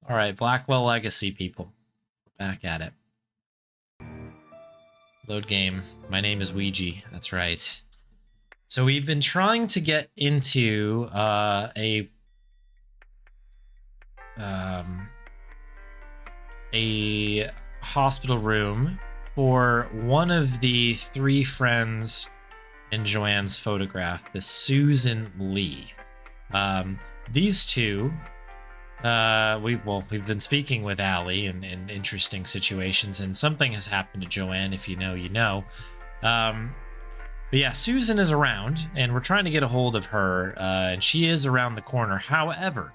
All right, Blackwell Legacy, people. Back at it. Load game. My name is Ouija. That's right. So we've been trying to get into a hospital room for one of the three friends in Joanne's photograph, the Susan Lee. These two, we've been speaking with Allie in interesting situations, and something has happened to Joanne. If you know, you know. But yeah, Susan is around, and we're trying to get a hold of her, and she is around the corner. However,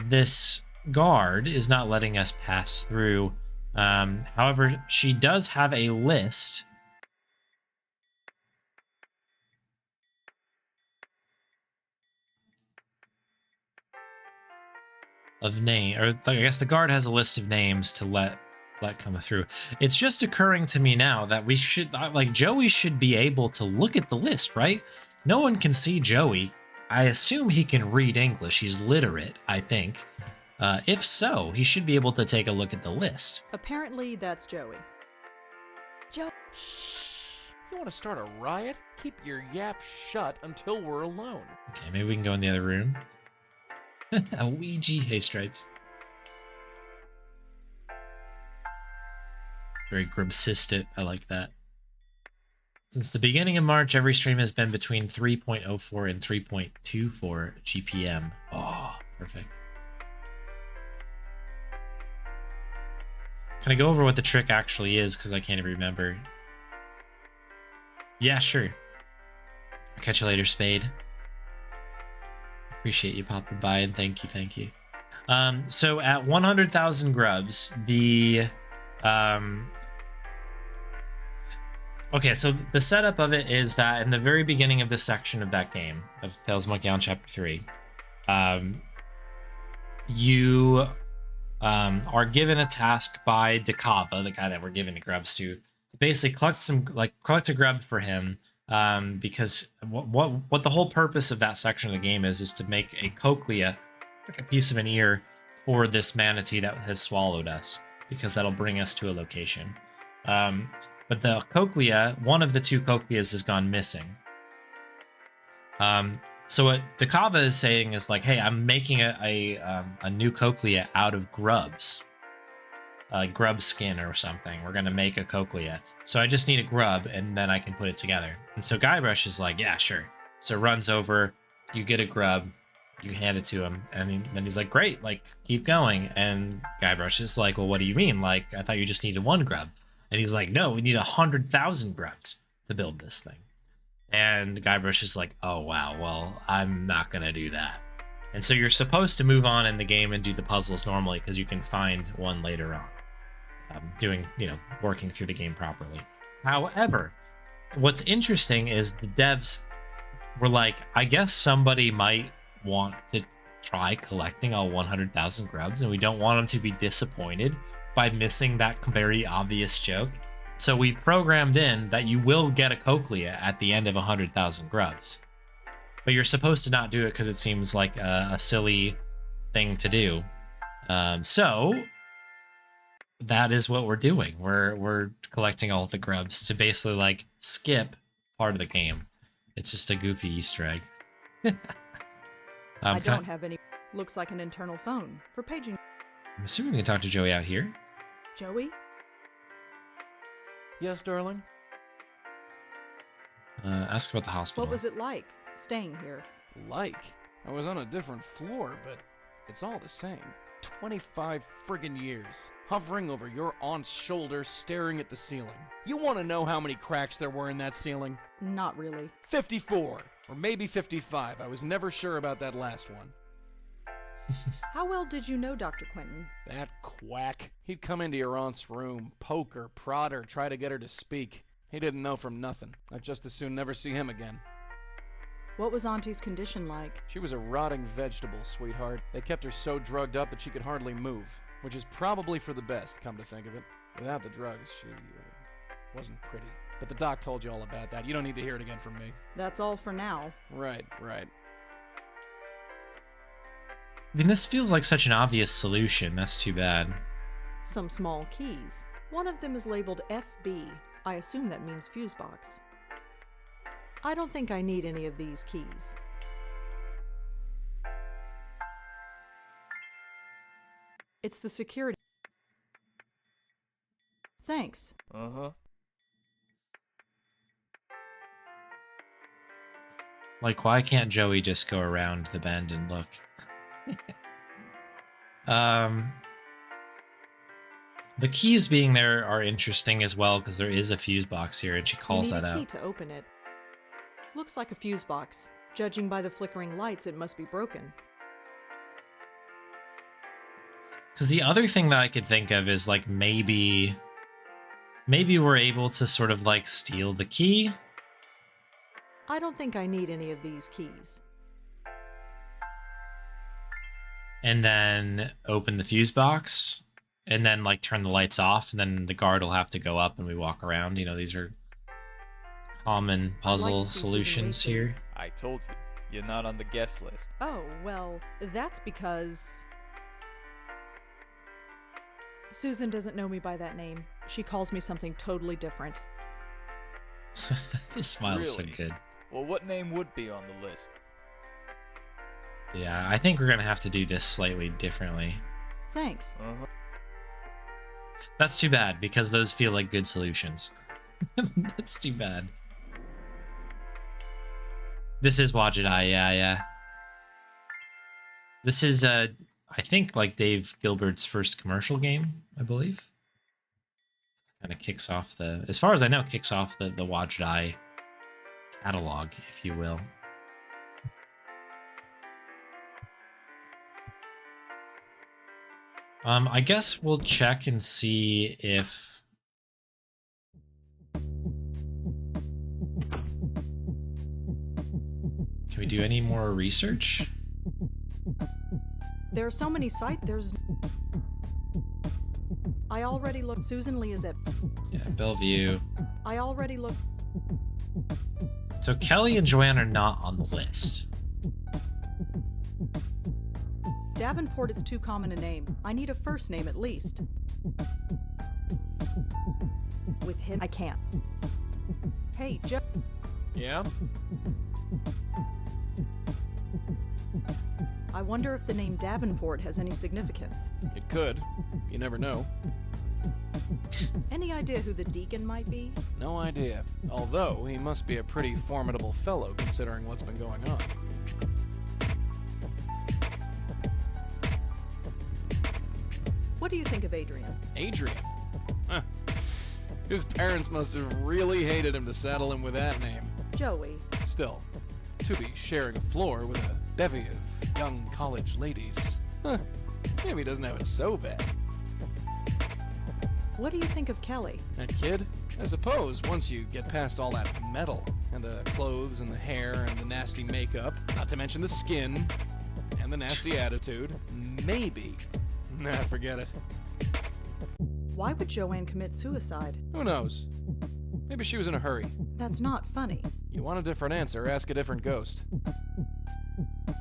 this guard is not letting us pass through. However, she does have a list of name, or I guess the guard has a list of names to let come through. It's just occurring to me now that we should, like, Joey should be able to look at the list, right? No one can see Joey. I assume he can read English. He's literate, I think. If so, he should be able to take a look at the list. Apparently, that's Joey. Shh! You want to start a riot? Keep your yap shut until we're alone. Okay, maybe we can go in the other room. A Ouija. Hey, Stripes. Very Grubsisted. I like that. Since the beginning of March, every stream has been between 3.04 and 3.24 GPM. Oh, perfect. Can I go over what the trick actually is? Because I can't even remember. Yeah, sure. I'll catch you later, Spade. Appreciate you popping by, and thank you. So at 100,000 grubs, the okay, so the setup of it is that in the very beginning of this section of that game of Tales of Monkey Island Chapter 3, you are given a task by Dakava, the guy that we're giving the grubs to basically collect a grub for him. Because what the whole purpose of that section of the game is to make a cochlea, like a piece of an ear, for this manatee that has swallowed us, because that'll bring us to a location. But the cochlea, one of the two cochleas has gone missing. So what Dakava is saying is like, hey, I'm making a new cochlea out of grubs. Grub skin or something. We're gonna make a cochlea. So I just need a grub, and then I can put it together. And so Guybrush is like, yeah, sure. So runs over, you get a grub, you hand it to him, and then he's like, great, like, keep going. And Guybrush is like, well, what do you mean? Like, I thought you just needed one grub. And he's like, no, we need 100,000 grubs to build this thing. And Guybrush is like, oh, wow, well, I'm not gonna do that. And so you're supposed to move on in the game and do the puzzles normally, because you can find one later on. Working through the game properly. However, what's interesting is the devs were like, I guess somebody might want to try collecting all 100,000 grubs, and we don't want them to be disappointed by missing that very obvious joke. So we've programmed in that you will get a cochlea at the end of 100,000 grubs. But you're supposed to not do it because it seems like a silly thing to do. So that is what we're doing. We're collecting all the grubs to basically like skip part of the game. It's just a goofy Easter egg. I don't have any. Looks like an internal phone for paging. I'm assuming we can talk to Joey out here. Joey? Yes, darling? Ask about the hospital. What was it like staying here? Like? I was on a different floor, but it's all the same. 25 friggin' years, hovering over your aunt's shoulder, staring at the ceiling. You want to know how many cracks there were in that ceiling? Not really. 54, or maybe 55. I was never sure about that last one. How well did you know Dr. Quentin? That quack. He'd come into your aunt's room, poke her, prod her, try to get her to speak. He didn't know from nothing. I'd just as soon never see him again. What was Auntie's condition like? She was a rotting vegetable, sweetheart. They kept her so drugged up that she could hardly move, which is probably for the best, come to think of it. Without the drugs, she wasn't pretty. But the doc told you all about that. You don't need to hear it again from me. That's all for now. Right. I mean, this feels like such an obvious solution. That's too bad. Some small keys. One of them is labeled FB. I assume that means fuse box. I don't think I need any of these keys. It's the security. Thanks. Uh-huh. Like, why can't Joey just go around the bend and look? The keys being there are interesting as well because there is a fuse box here, and she calls that You need a key out. to open it. Looks like a fuse box. Judging by the flickering lights, it must be broken. Because the other thing that I could think of is like maybe we're able to sort of like steal the key. I don't think I need any of these keys. And then open the fuse box, and then like turn the lights off, and then the guard will have to go up and we walk around. You know, these are common puzzle solutions here. I told you, you're not on the guest list. Oh, well, that's because Susan doesn't know me by that name. She calls me something totally different. The smile's so Really? good. Well, what name would be on the list? Yeah, I think we're gonna have to do this slightly differently. Thanks. Uh-huh. That's too bad, because those feel like good solutions. That's too bad. This is Wajidai, yeah. This is, I think, like Dave Gilbert's first commercial game, I believe. Kind of kicks off the, as far as I know, kicks off the Wajidai catalog, if you will. I guess we'll check and see if... Can we do any more research? There are so many sites. I already looked. Susan Lee is at. Yeah, Bellevue. I already looked. So Kelly and Joanne are not on the list. Davenport is too common a name. I need a first name at least. With him, I can't. Hey, Joe. Yeah? I wonder if the name Davenport has any significance. It could. You never know. Any idea who the deacon might be? No idea. Although, he must be a pretty formidable fellow considering what's been going on. What do you think of Adrian? Adrian? Huh. His parents must have really hated him to saddle him with that name. Joey. Still, to be sharing a floor with a bevy of young college ladies. Huh. Maybe he doesn't have it so bad. What do you think of Kelly? That kid? I suppose once you get past all that metal, and the clothes and the hair and the nasty makeup, not to mention the skin, and the nasty attitude, maybe. Nah, forget it. Why would Joanne commit suicide? Who knows? Maybe she was in a hurry. That's not funny. You want a different answer, ask a different ghost.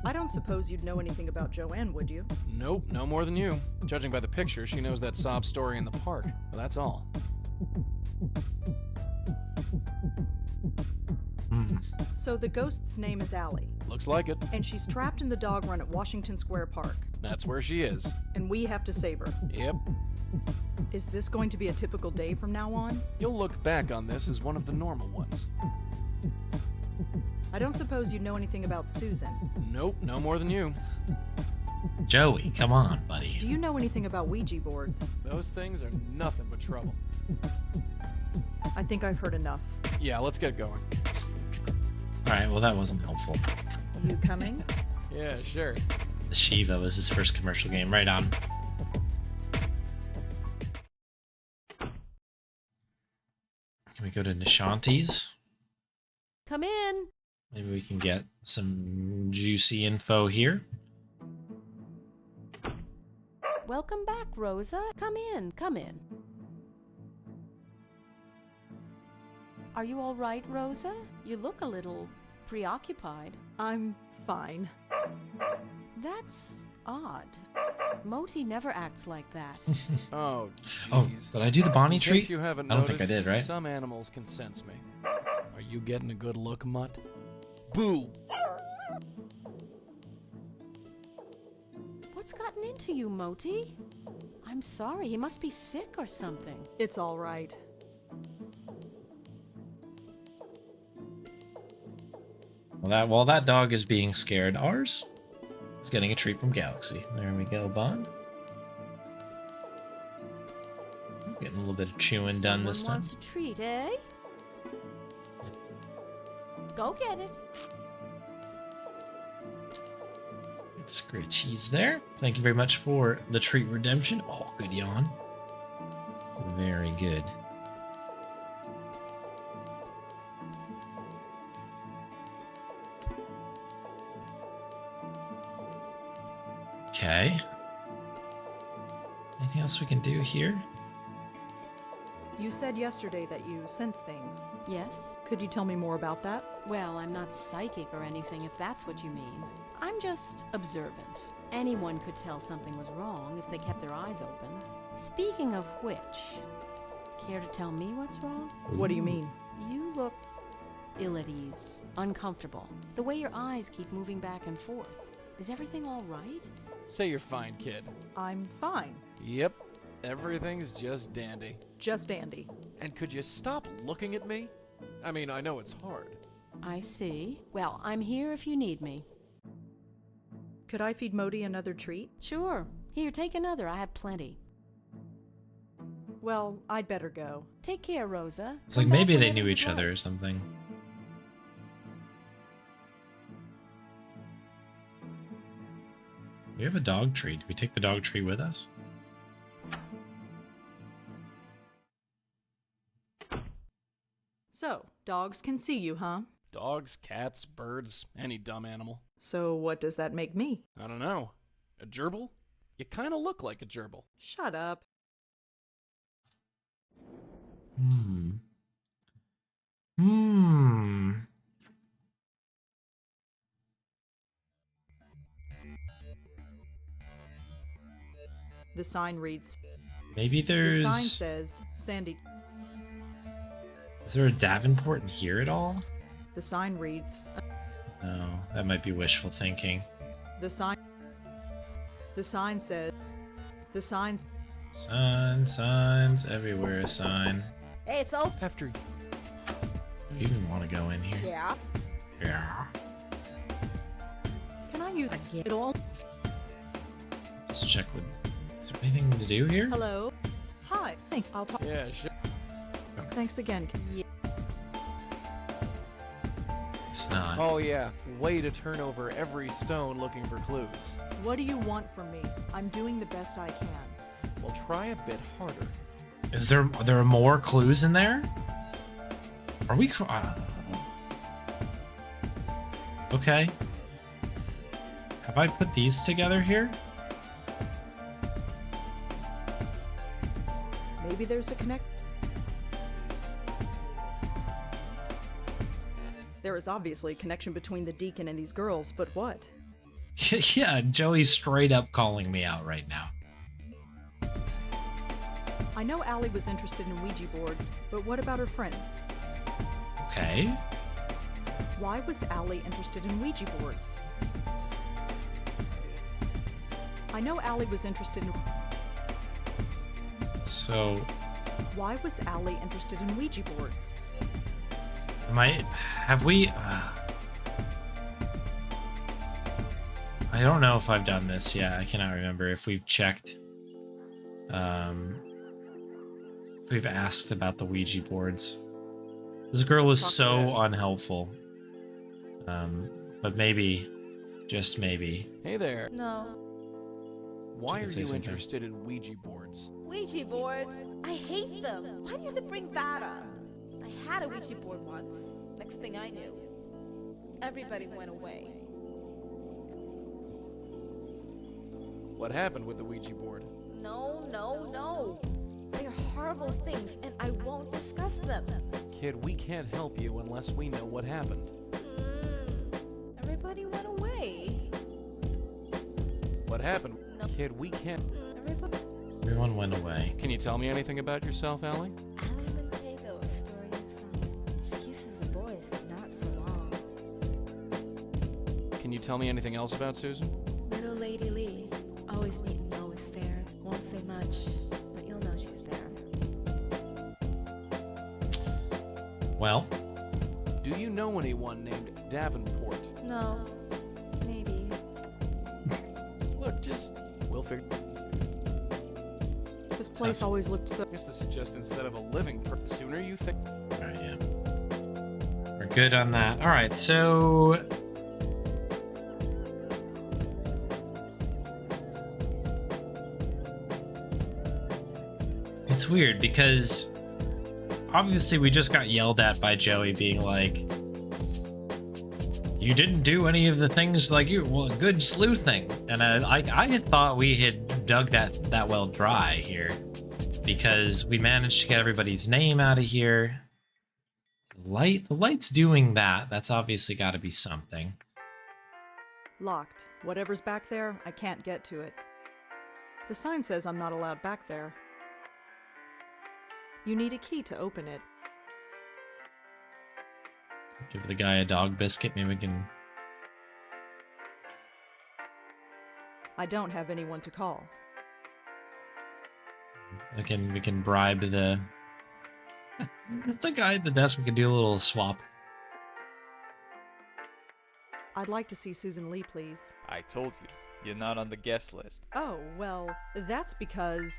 I don't suppose you'd know anything about Joanne, would you? Nope, no more than you. Judging by the picture, she knows that sob story in the park. But that's all. So the ghost's name is Allie, Looks like it. and she's trapped in the dog run at Washington Square Park, That's where she is. and we have to save her. Yep. Is this going to be a typical day from now on? You'll look back on this as one of the normal ones. I don't suppose you know anything about Susan. Nope, no more than you. Joey, come on, buddy. Do you know anything about Ouija boards? Those things are nothing but trouble. I think I've heard enough. Yeah, let's get going. Alright, well that wasn't helpful. You coming? Yeah, sure. The Shiva was his first commercial game. Right on. Can we go to Nishanti's? Come in. Maybe we can get some juicy info here. Welcome back, Rosa. Come in, come in. Are you all right, Rosa? You look a little preoccupied. I'm fine. That's odd. Moti never acts like that. Oh, Oh, jeez. did I do the Bonnie In case treat? you haven't I don't think I noticed, did, right? Some animals can sense me. Are you getting a good look, mutt? Boo! What's gotten into you, Moti? I'm sorry, he must be sick or something. It's all right. Well, while that dog is being scared, ours is getting a treat from Galaxy. There we go, Bon. Getting a little bit of chewing done this time. Someone wants a treat, eh? Go get it. Scritchies there. Thank you very much for the treat redemption. Oh, good yawn. Very good. Okay. Anything else we can do here? You said yesterday that you sense things. Yes? Could you tell me more about that? Well, I'm not psychic or anything, if that's what you mean. I'm just observant. Anyone could tell something was wrong if they kept their eyes open. Speaking of which, care to tell me what's wrong? What do you mean? You look ill at ease, uncomfortable. The way your eyes keep moving back and forth. Is everything all right? Say you're fine, kid. I'm fine. Yep, everything's just dandy. Just Andy. And could you stop looking at me? I mean, I know it's hard. I see. Well, I'm here if you need me. Could I feed Modi another treat? Sure. Here, take another. I have plenty. Well, I'd better go. Take care, Rosa. It's like Come back maybe they whenever knew you'd each other like. or something. We have a dog treat. Do we take the dog treat with us? So, dogs can see you, huh? Dogs, cats, birds, any dumb animal. So, what does that make me? I don't know. A gerbil? You kind of look like a gerbil. Shut up. Hmm. The sign reads. Maybe The sign there's... says, Sandy. Is there a Davenport in here at all? The sign reads. No, that might be wishful thinking. The sign. The sign says. The sign. Signs everywhere. A sign. Hey, it's open. After Do you even want to go in here? Yeah. Yeah. Can I use it all? Just check with... Is there anything to do here? Hello. Hi. Thanks. I'll talk. yeah, sure. Thanks again. It's not. Oh yeah, way to turn over every stone looking for clues. What do you want from me? I'm doing the best I can. Well, try a bit harder. Is there... Are there more clues in there? Are we... Okay. Have I put these together here? Maybe there's a connect. There is obviously a connection between the deacon and these girls, but what? Yeah, Joey's straight up calling me out right now. I know Allie was interested in Ouija boards, but what about her friends? Okay. Why was Allie interested in Ouija boards? I know Allie was interested in... So, Why was Allie interested in Ouija boards? have we... I don't know if I've done this yet. I cannot remember if we've checked. If we've asked about the Ouija boards. This girl was Talk to so her. unhelpful. But maybe, just maybe. Hey there. No. Why She are could say you something. interested in Ouija boards? Ouija boards? I hate them. Why do you have to bring that up? I had a Ouija board once. Next thing I knew, everybody went away. What happened with the Ouija board? No, no, no. They're horrible things, and I won't discuss them. Kid, we can't help you unless we know what happened. Everybody went away. What what happened. No. Kid, we can't. Everybody. Everyone went away. Can you tell me anything about yourself, Allie? Allie Montego, a story of song. She kisses the boys, but not for long. Can you tell me anything else about Susan? Little Lady Lee, always neat and always fair. Won't say much, but you'll know she's there. Well, Do you know anyone named Davenport? No, maybe. Look, we'll figure. This place always looked so. I guess this is just instead of a living the sooner you think. all right, yeah. We're good on that. All right, so it's weird because obviously we just got yelled at by Joey being like, you didn't do any of the things like good sleuthing. And I had thought we had dug that well dry here because we managed to get everybody's name out of here. The light's doing that. That's obviously got to be something. Locked. Whatever's back there, I can't get to it. The sign says I'm not allowed back there. You need a key to open it. Give the guy a dog biscuit. Maybe we can. I don't have anyone to call. We can bribe the the guy at the desk. We can do a little swap. I'd like to see Susan Lee, please. I told you, you're not on the guest list. Oh, well, that's because...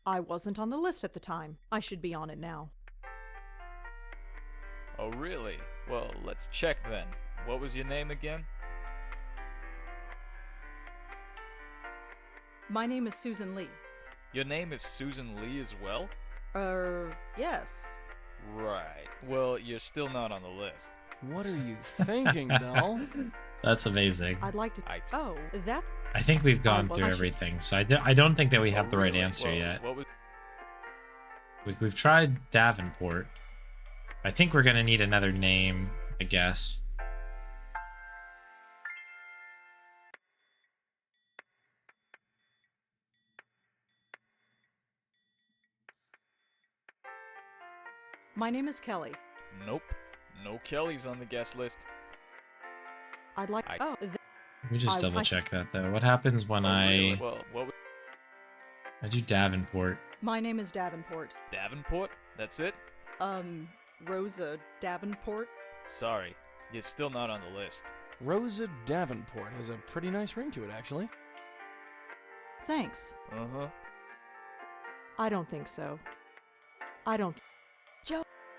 I wasn't on the list at the time. I should be on it now. Oh, really? Well, let's check then. What was your name again? My name is Susan Lee. Your name is Susan Lee as well? Yes. Right. Well, you're still not on the list. What are you thinking, doll? That's amazing. I'd like to... I Oh, that... I think we've gone well, through I should- everything, so I don't think that we have Oh, the right really? answer Well, yet. What was... We've tried Davenport. I think we're gonna need another name, I guess. My name is Kelly. Nope. No Kellys on the guest list. I'd like... I- Oh, Let me just I- double check that though. What happens when Oh, really? I Well, what was... do Davenport? my name is Davenport. Davenport? That's it? Rosa Davenport? Sorry. You're still not on the list. Rosa Davenport has a pretty nice ring to it, actually. Thanks. Uh-huh. I don't think so. I don't...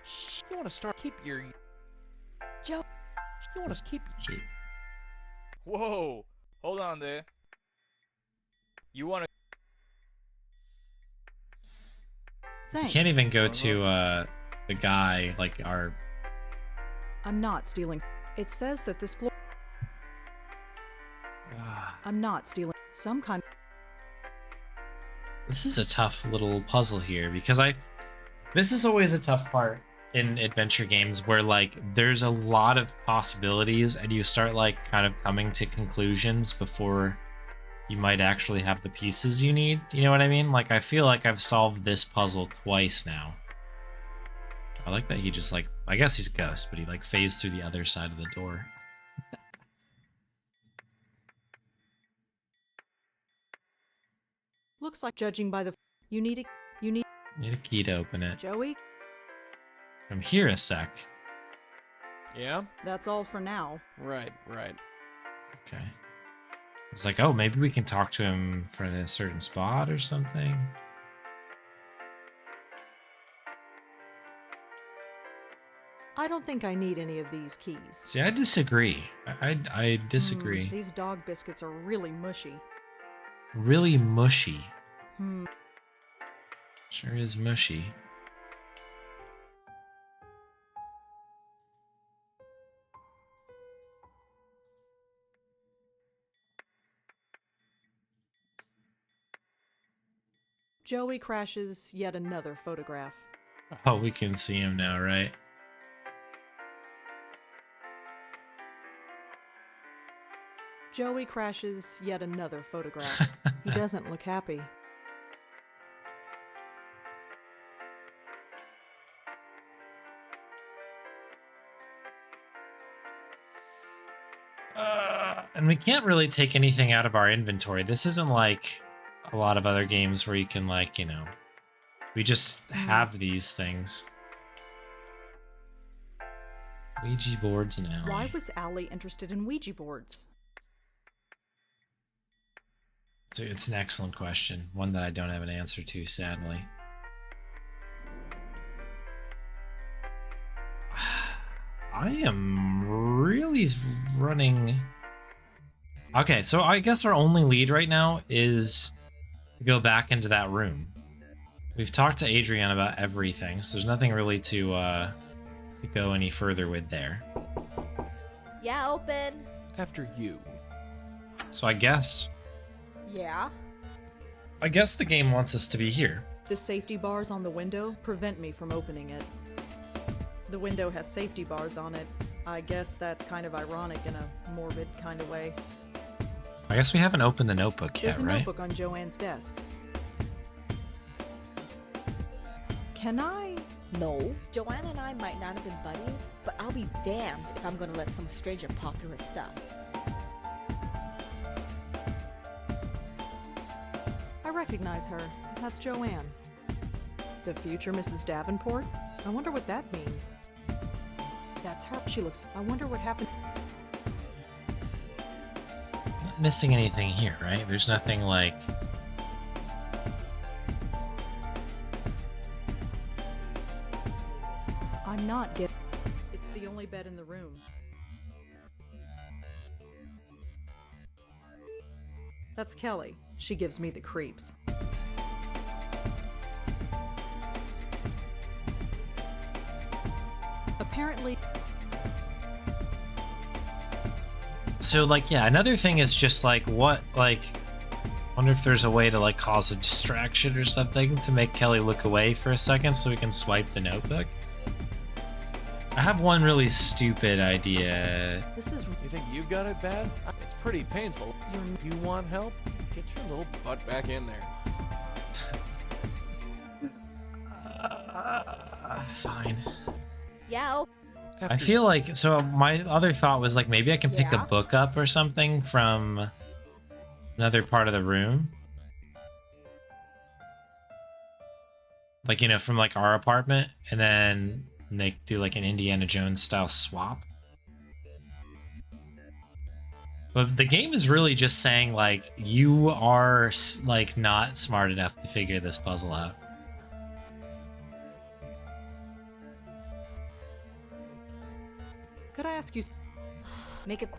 Shh, you want to start? Keep your... Joe, you want to keep... Shoot. Whoa! Hold on there. You want to... You Thanks. can't even go to the guy like our. I'm not stealing. It says that this floor... I'm not stealing. Some kind... This is a tough little puzzle here because this is always a tough part in adventure games where like there's a lot of possibilities and you start like kind of coming to conclusions before you might actually have the pieces you need. You know what I mean? Like I feel like I've solved this puzzle twice now. I like that he just like, I guess he's a ghost, but he like phased through the other side of the door. Looks like judging by the... You need Need a key to open it. Joey? From here a sec. Yeah? That's all for now. Right. Okay. I was like, oh, maybe we can talk to him from a certain spot or something. I don't think I need any of these keys. See, I disagree. I disagree. These dog biscuits are really mushy. Really mushy. Hmm. Sure is mushy. Joey crashes yet another photograph. Oh, we can see him now, right? Joey crashes yet another photograph. He doesn't look happy. And we can't really take anything out of our inventory. This isn't like a lot of other games where you can, like, you know, we just have these things. Ouija boards and Allie. Why was Allie interested in Ouija boards? It's an excellent question. One that I don't have an answer to, sadly. I am really running... Okay, so I guess our only lead right now is to go back into that room. We've talked to Adrienne about everything, so there's nothing really to go any further with there. Yeah, open. After you. So I guess Yeah. the game wants us to be here. The safety bars on the window prevent me from opening it. The window has safety bars on it. I guess that's kind of ironic in a morbid kind of way. I guess we haven't opened the notebook yet, There's a right? notebook on Joanne's desk. Can I? No. Joanna and I might not have been buddies, but I'll be damned if I'm gonna let some stranger pop through her stuff. I recognize her. That's Joanne. The future Mrs. Davenport? I wonder what that means. That's her. She looks... I wonder what happened... Not missing anything here, right? There's nothing like... I'm not get... It's the only bed in the room. That's Kelly. She gives me the creeps. Apparently... So, like, yeah, another thing is just, like, what, like... wonder if there's a way to, like, cause a distraction or something to make Kelly look away for a second so we can swipe the notebook. I have one really stupid idea. This is... You think you've got it bad? It's pretty painful. You want help? Get your little butt back in there. Fine. Yeah, I feel like, so my other thought was like maybe I can pick a Yeah? book up or something from another part of the room. Like, you know, from like our apartment, and then do like an Indiana Jones style swap. But the game is really just saying like you are like not smart enough to figure this puzzle out. Could I ask you... make it.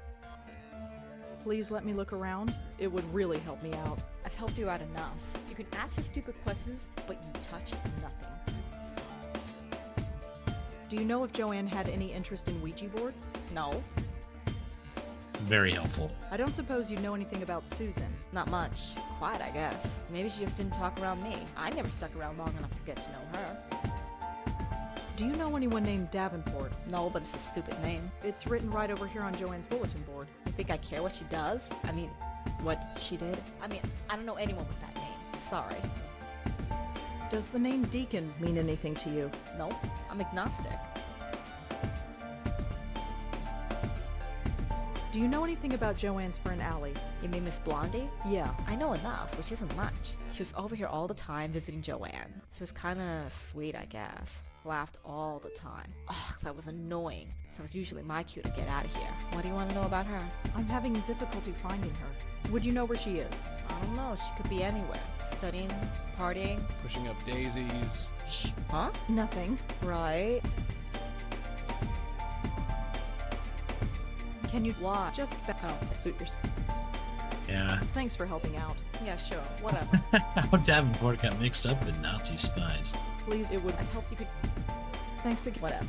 Please let me look around? It would really help me out. I've helped you out enough. You can ask your stupid questions, but you touch nothing. Do you know if Joanne had any interest in Ouija boards? No, Very helpful. I don't suppose you know anything about Susan. not much. Quiet, I guess. Maybe she just didn't talk around me. I never stuck around long enough to get to know her. Do you know anyone named Davenport? No, but it's a stupid name. It's written right over here on Joanne's bulletin board. You think I care what she does? I mean, what she did? I mean, I don't know anyone with that name. Sorry. Does the name Deacon mean anything to you? No, I'm agnostic. Do you know anything about Joanne's friend Allie? You mean Miss Blondie? Yeah. I know enough, which isn't much. She was over here all the time visiting Joanne. She was kinda sweet, I guess. Laughed all the time. Ugh, that was annoying. That was usually my cue to get out of here. What do you want to know about her? I'm having difficulty finding her. Would you know where she is? I don't know, she could be anywhere. Studying, partying. Pushing up daisies. Shh, huh? Nothing. Right. Can you Why? just suit yourself? Yeah. Thanks for helping out. Yeah, sure, whatever. How Davenport got mixed up with Nazi spies. Please, it would... I've helped you could. Thanks again. Whatever.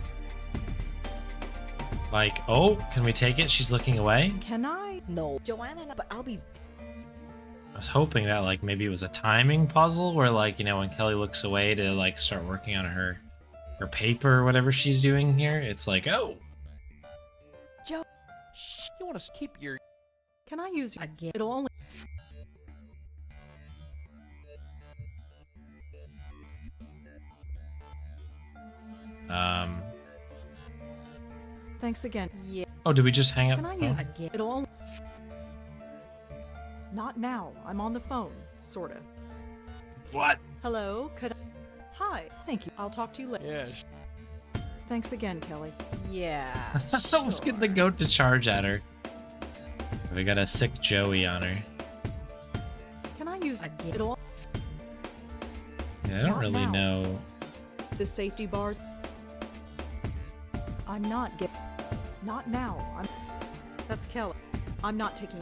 Like, oh, can we take it? She's looking away? Can I? No. Joanna and I, but I'll be. I was hoping that, like, maybe it was a timing puzzle where, like, you know, when Kelly looks away to, like, start working on her paper or whatever she's doing here, it's like, oh! Shh, you want to keep your Can I use Again. It'll only. Thanks again. Yeah. Oh, did we just hang up? Can I the use phone? Again. It'll only. Not now. I'm on the phone, sorta. What? Hello, could I... Hi, thank you. I'll talk to you later. Yeah, Thanks again, Kelly. Yeah. I was getting the goat to charge at her. We got a sick Joey on her. Can I use Again. It'll... Yeah, I don't Not really now. know. The safety bars... I'm not get... Not now. I'm... That's Kelly. I'm not taking...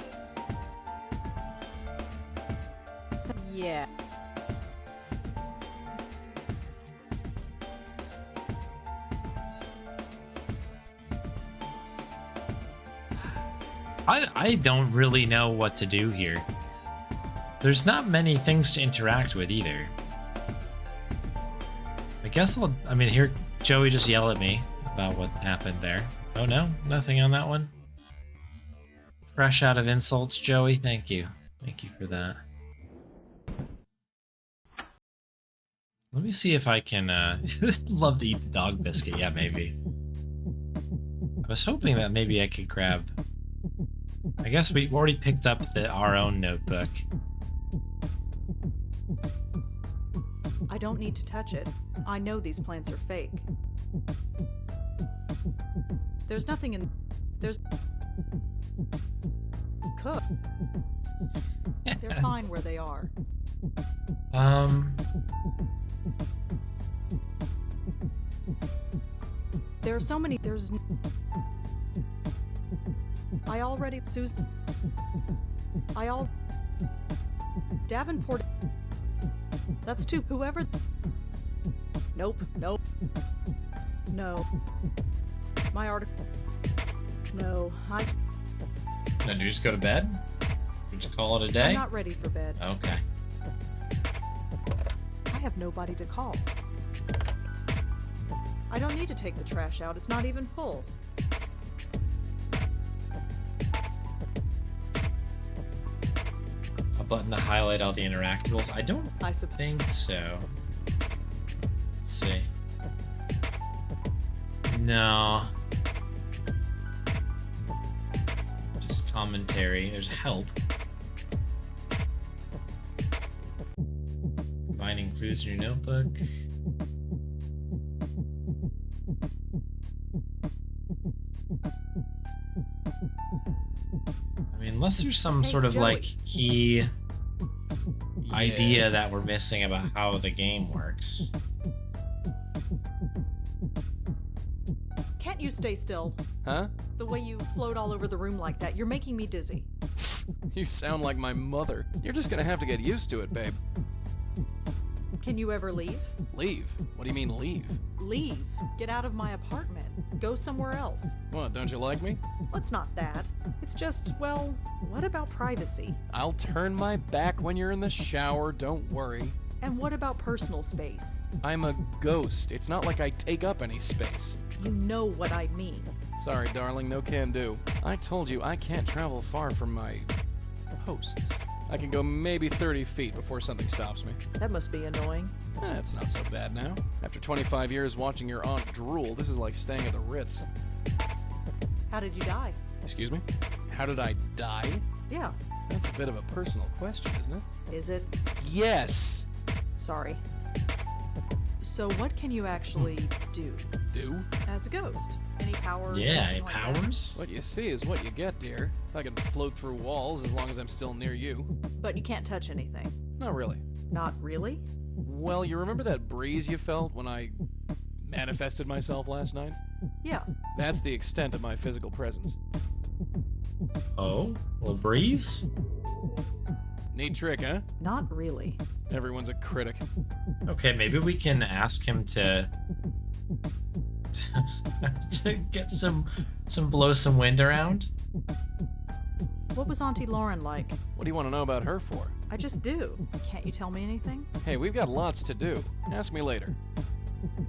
Yeah. I don't really know what to do here. There's not many things to interact with either. I guess I mean, here, Joey just yell at me about what happened there. Oh no, nothing on that one. Fresh out of insults, Joey, thank you. Thank you for that. Let me see if I can, love to eat the dog biscuit, yeah, maybe. I was hoping that maybe I could grab... I guess we already picked up our own notebook. I don't need to touch it. I know these plants are fake. There's nothing in... There's... Cook. They're fine where they are. There are so many... There's... I already... Susan... Davenport... That's two... Whoever... Nope. Nope. No. My article... No. Then you just go to bed? Would you call it a I'm day? not ready for bed. Okay. I have nobody to call. I don't need to take the trash out. It's not even full. A button to highlight all the interactables? I don't I suppose. think so. Let's see. No. Just commentary. There's help. Combining clues in your notebook. I mean, unless there's some Hey, sort of Joey. like key idea that we're missing about how the game works. Can't you stay still? Huh? The way you float all over the room like that, you're making me dizzy. You sound like my mother. You're just gonna have to get used to it, babe. Can you ever leave? Leave? What do you mean leave? Leave. Get out of my apartment. Go somewhere else. What, don't you like me? It's not that. It's just, well, what about privacy? I'll turn my back when you're in the shower, don't worry. And what about personal space? I'm a ghost. It's not like I take up any space. You know what I mean. Sorry, darling, no can do. I told you I can't travel far from my hosts. I can go maybe 30 feet before something stops me. That must be annoying. It's not so bad now. After 25 years watching your aunt drool, this is like staying at the Ritz. How did you die? Excuse me? How did I die? Yeah. That's a bit of a personal question, isn't it? Is it? Yes! Sorry. So what can you actually do Do? as a ghost? Any powers? Yeah, anything any like that? powers? What you see is what you get, dear. I can float through walls as long as I'm still near you. But you can't touch anything. Not really. Not really? Well, you remember that breeze you felt when I manifested myself last night? Yeah. That's the extent of my physical presence. Oh, little breeze? Neat trick, huh? Not really. Everyone's a critic. Okay, maybe we can ask him to to get blow some wind around. What was Auntie Lauren like? What do you want to know about her for? I just do. Can't you tell me anything? Hey, we've got lots to do. Ask me later.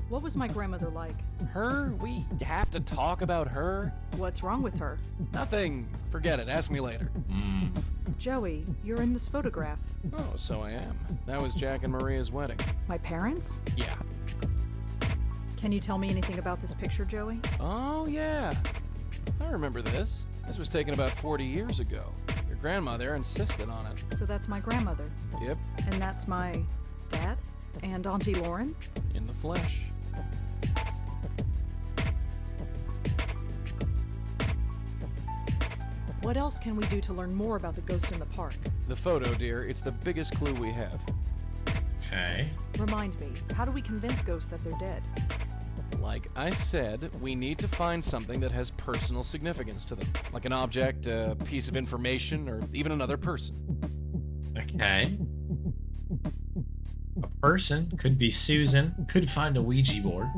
What was my grandmother like? Her? We have to talk about her? What's wrong with her? Nothing. Forget it. Ask me later. Joey, you're in this photograph. Oh, so I am. That was Jack and Maria's wedding. My parents? Yeah. Can you tell me anything about this picture, Joey? Oh, yeah. I remember this. This was taken about 40 years ago. Your grandma there insisted on it. So that's my grandmother. Yep, And that's my dad? And Auntie Lauren? in the flesh. What else can we do to learn more about the ghost in the park? The photo, dear, it's the biggest clue we have. Okay. Remind me, how do we convince ghosts that they're dead? Like I said, we need to find something that has personal significance to them. Like an object, a piece of information, or even another person. Okay. A person, could be Susan, could find a Ouija board.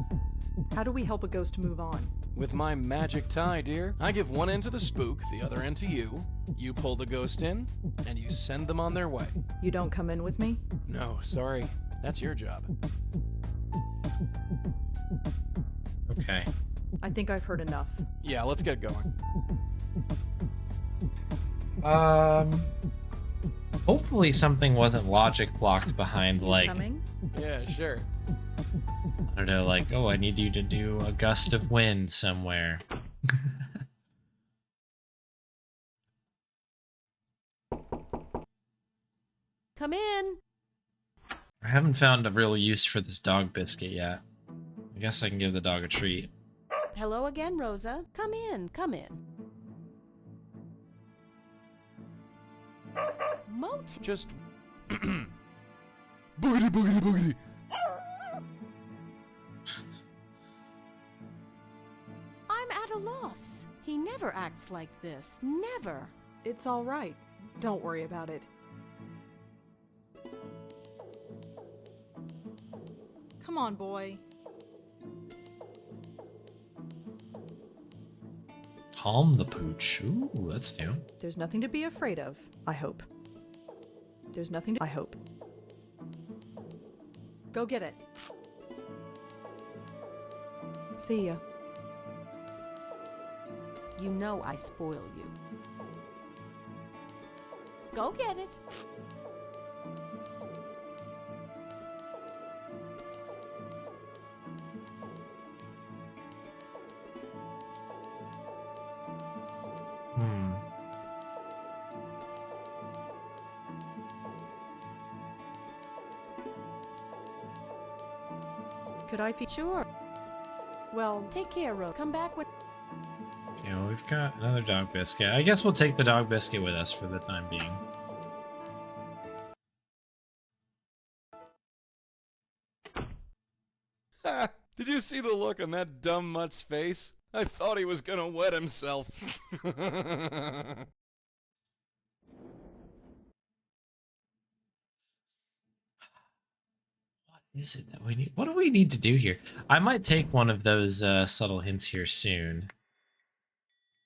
How do we help a ghost move on? With my magic tie, dear, I give one end to the spook, the other end to you. You pull the ghost in, and you send them on their way. You don't come in with me? No, sorry. That's your job. Okay. I think I've heard enough. Yeah, let's get going. Hopefully something wasn't logic blocked behind, like, Coming? Yeah, sure. I don't know, like, oh, I need you to do a gust of wind somewhere. Come in. I haven't found a real use for this dog biscuit yet. I guess I can give the dog a treat. Hello again, Rosa. Come in, come in. Moti. Just... boogity, boogity, boogity. I'm at a loss. He never acts like this. Never. It's all right. Don't worry about it. Come on, boy. Calm the pooch. Ooh, that's new. There's nothing to be afraid of, I hope. There's nothing to... I hope. Go get it. See ya. You know I spoil you. Go get it. Could I feed... Sure. Well, Take care, Rose. Come back when... Okay, well, we've got another dog biscuit. I guess we'll take the dog biscuit with us for the time being. Did you see the look on that dumb mutt's face? I thought he was gonna wet himself. What is it that we need? What do we need to do here? I might take one of those subtle hints here soon.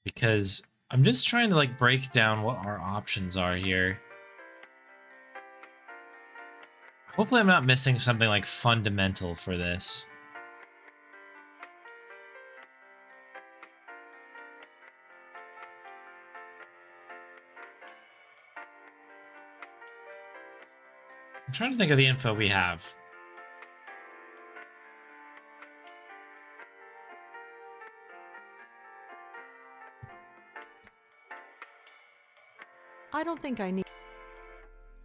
Because I'm just trying to, like, break down what our options are here. Hopefully I'm not missing something, like, fundamental for this. I'm trying to think of the info we have. I don't think I need...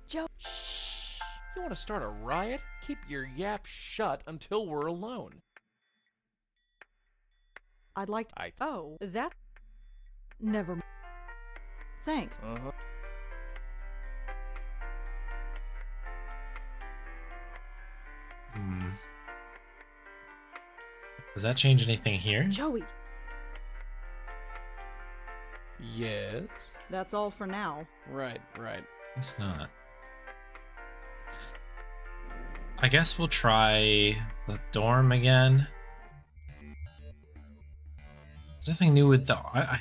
Joe. Shh. You want to start a riot? Keep your yap shut until we're alone. I'd like to... Oh, that... Never... Thanks. Uh-huh. Does that change anything here? Joey, Yes? that's all for now. Right, right. Guess not. I guess we'll try the dorm again. There's nothing new with the... I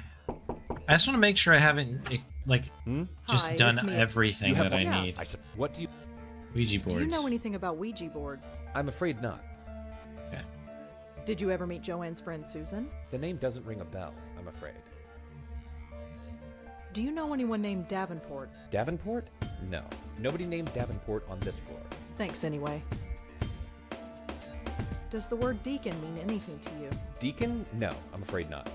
just want to make sure I haven't, like, just Hi, done it's me. everything that I Yeah. need. What do you... Ouija Do boards. you know anything about Ouija boards? I'm afraid not. Okay. Did you ever meet Joanne's friend Susan? The name doesn't ring a bell, I'm afraid. Do you know anyone named Davenport? Davenport? No. Nobody named Davenport on this floor. Thanks anyway. Does the word deacon mean anything to you? Deacon? No, I'm afraid not.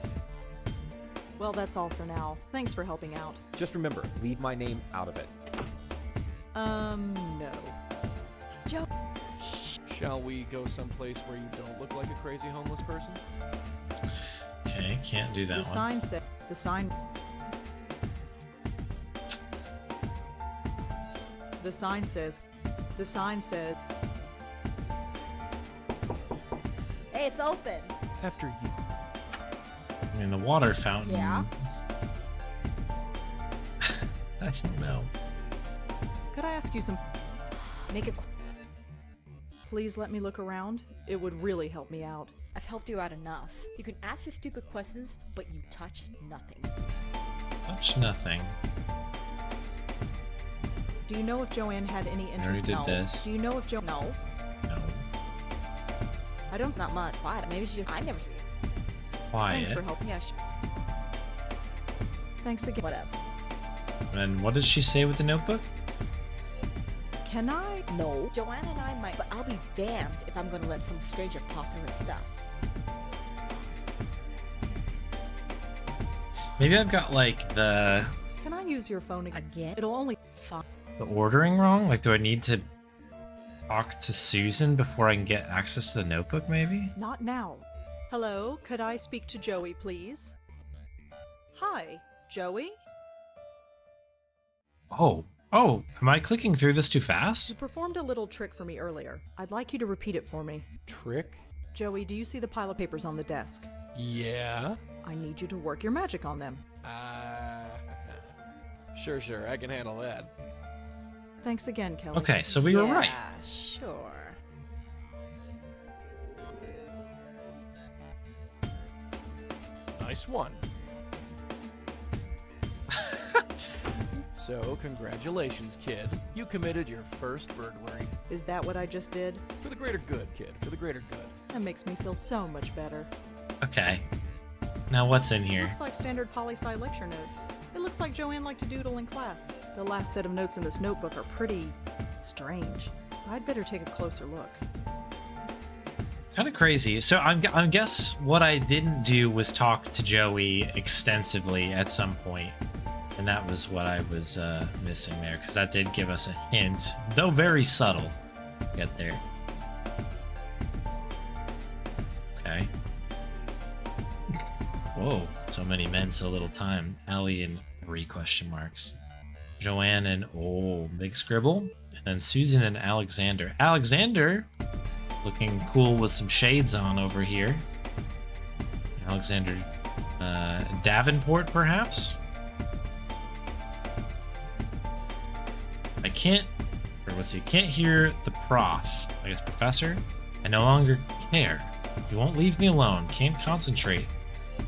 Well, that's all for now. Thanks for helping out. Just remember, leave my name out of it. No. Joe. Shall we go someplace where you don't look like a crazy homeless person? Okay, can't do that The one. sign said. The sign. The sign says. The sign said. Hey, it's open. After you. I mean, the water fountain. Yeah. I don't know. Could I ask you some? Make it. Please let me look around. It would really help me out. I've helped you out enough. You can ask your stupid questions, but you touch nothing. Touch nothing. Do you know if Joanne had any I already interest? did No. this. Do you know if Jo? No, No. I don't. it's not much. Why? Maybe she just. I never. Thanks Quiet. for helping. Yeah. Thanks again. Whatever. And what did she say with the notebook? Can I? No. Joanne and I might, but I'll be damned if I'm gonna let some stranger pop through her stuff. Maybe I've got like the Can I use your phone again? Again? It'll only. Fine. ordering wrong. Like, do I need to talk to Susan before I can get access to the notebook? Maybe. Not now. Hello, could I speak to Joey, please? Hi, Joey? Oh, am I clicking through this too You fast? performed a little trick for me earlier. I'd like you to repeat it for me. Trick? Joey, do you see the pile of papers on the desk? Yeah. I need you to work your magic on them. Sure, I can handle that. Thanks again, Kelly. Okay, so we were right. Yeah, sure. Nice one. So, congratulations, kid. You committed your first burglary. Is that what I just did? For the greater good, kid. For the greater good. That makes me feel so much better. Okay. Now what's in here? Looks like standard poli-sci lecture notes. It looks like Joanne liked to doodle in class. The last set of notes in this notebook are pretty strange. I'd better take a closer look. Kind of crazy. So I guess what I didn't do was talk to Joey extensively at some point. And that was what I was missing there, because that did give us a hint, though very subtle. Get there. Okay. Whoa, so many men, so little time. Allie and 3 question marks. Joanne and, big scribble. And then Susan and Alexander. Alexander, looking cool with some shades on over here. Alexander Davenport, perhaps? Can't hear the prof. I guess professor. I no longer care. He won't leave me alone. Can't concentrate.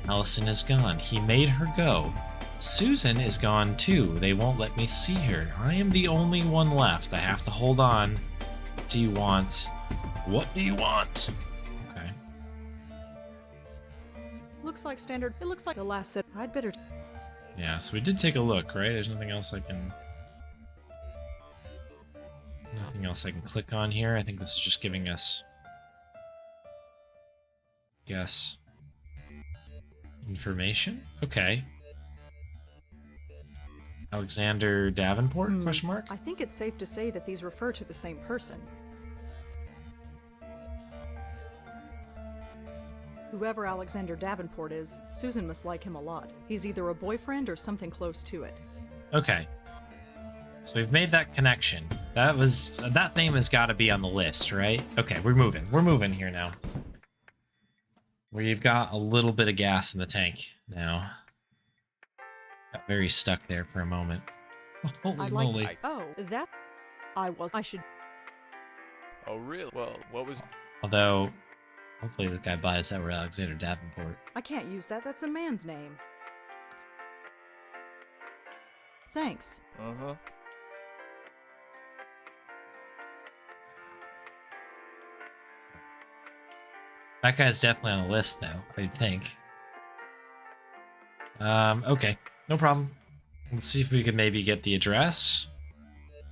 Allison is gone. He made her go. Susan is gone too. They won't let me see her. I am the only one left. I have to hold on. What do you want? What do you want? Okay. Looks like standard. It looks like the last set. I'd better. Yeah, so we did take a look, right? There's nothing else I can click on here. I think this is just giving us guess information. Okay. Alexander Davenport? Question mark. I think it's safe to say that these refer to the same person. Whoever Alexander Davenport is, Susan must like him a lot. He's either a boyfriend or something close to it. Okay. So we've made that connection. That name has got to be on the list, right? Okay, we're moving. We're moving here now. We've got a little bit of gas in the tank now. Got very stuck there for a moment. Holy I'd like moly. to. Oh, that. I should. Oh, really? Well, what was... Although, hopefully this guy buys that we're Alexander Davenport. I can't use that. That's a man's name. Thanks. Uh-huh. That guy's definitely on the list, though, I think. Okay. No problem. Let's see if we can maybe get the address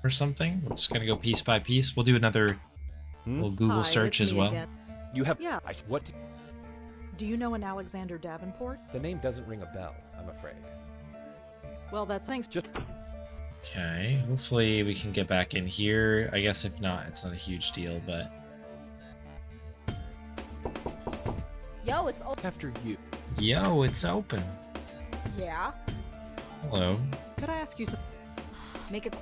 or something. We're just gonna go piece by piece. We'll do another little Google Hi, search it's as me well. again. You have. Yeah. What? Do you know an Alexander Davenport? The name doesn't ring a bell, I'm afraid. Well, that's thanks. Just. Okay. Hopefully we can get back in here. I guess if not, it's not a huge deal, but... Yo, it's all. After you. Yo, it's open. Yeah. Hello. Could I ask you some? Make it.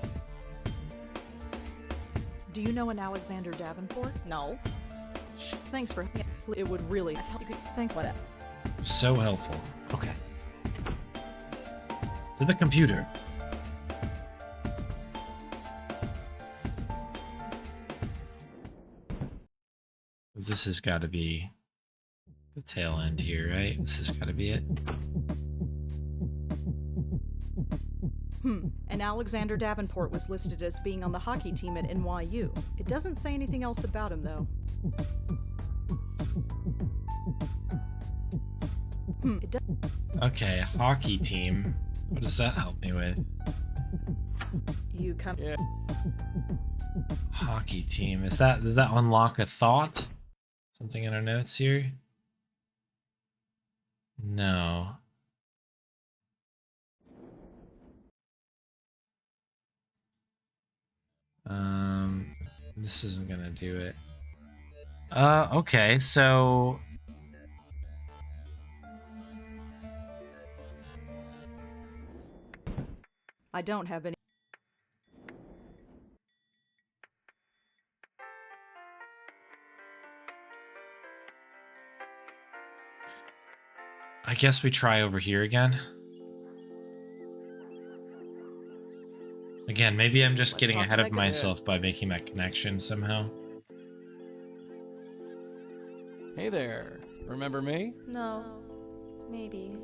Do you know an Alexander Davenport? No. Thanks for. It would really. I thought you could. Thanks. Whatever. So helpful. Okay. To the computer. This has got to be the tail end here, right? This has got to be it. An Alexander Davenport was listed as being on the hockey team at NYU. It doesn't say anything else about him, though. It does. Okay, hockey team. What does that help me with? You come. Yeah. Hockey team. Does that unlock a thought? Something in our notes here? No. This isn't gonna do it. Okay, so I don't have any. I guess we try over here again. Again, maybe I'm just Let's getting talk ahead of like a- myself by making that connection somehow. Hey there. Remember me? No. Maybe.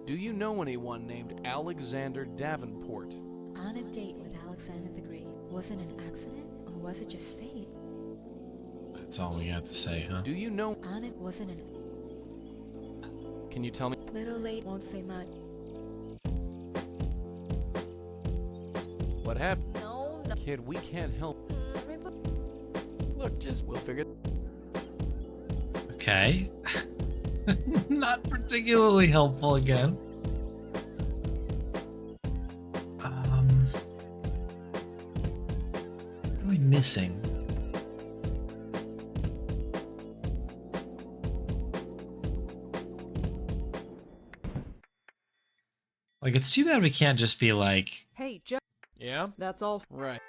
Do you know anyone named Alexander Davenport? On a date with Alexander the Great. Was it an accident or was it just fate? That's all we got to say, huh? Do you know? On it wasn't an. Can you tell me? Little late, won't say much. What happened? No, no. Kid, we can't help. Look, we'll figure. Okay. Not particularly helpful again. What am I missing? Like, it's too bad we can't just be like Hey, Joe. Yeah? That's all. Right.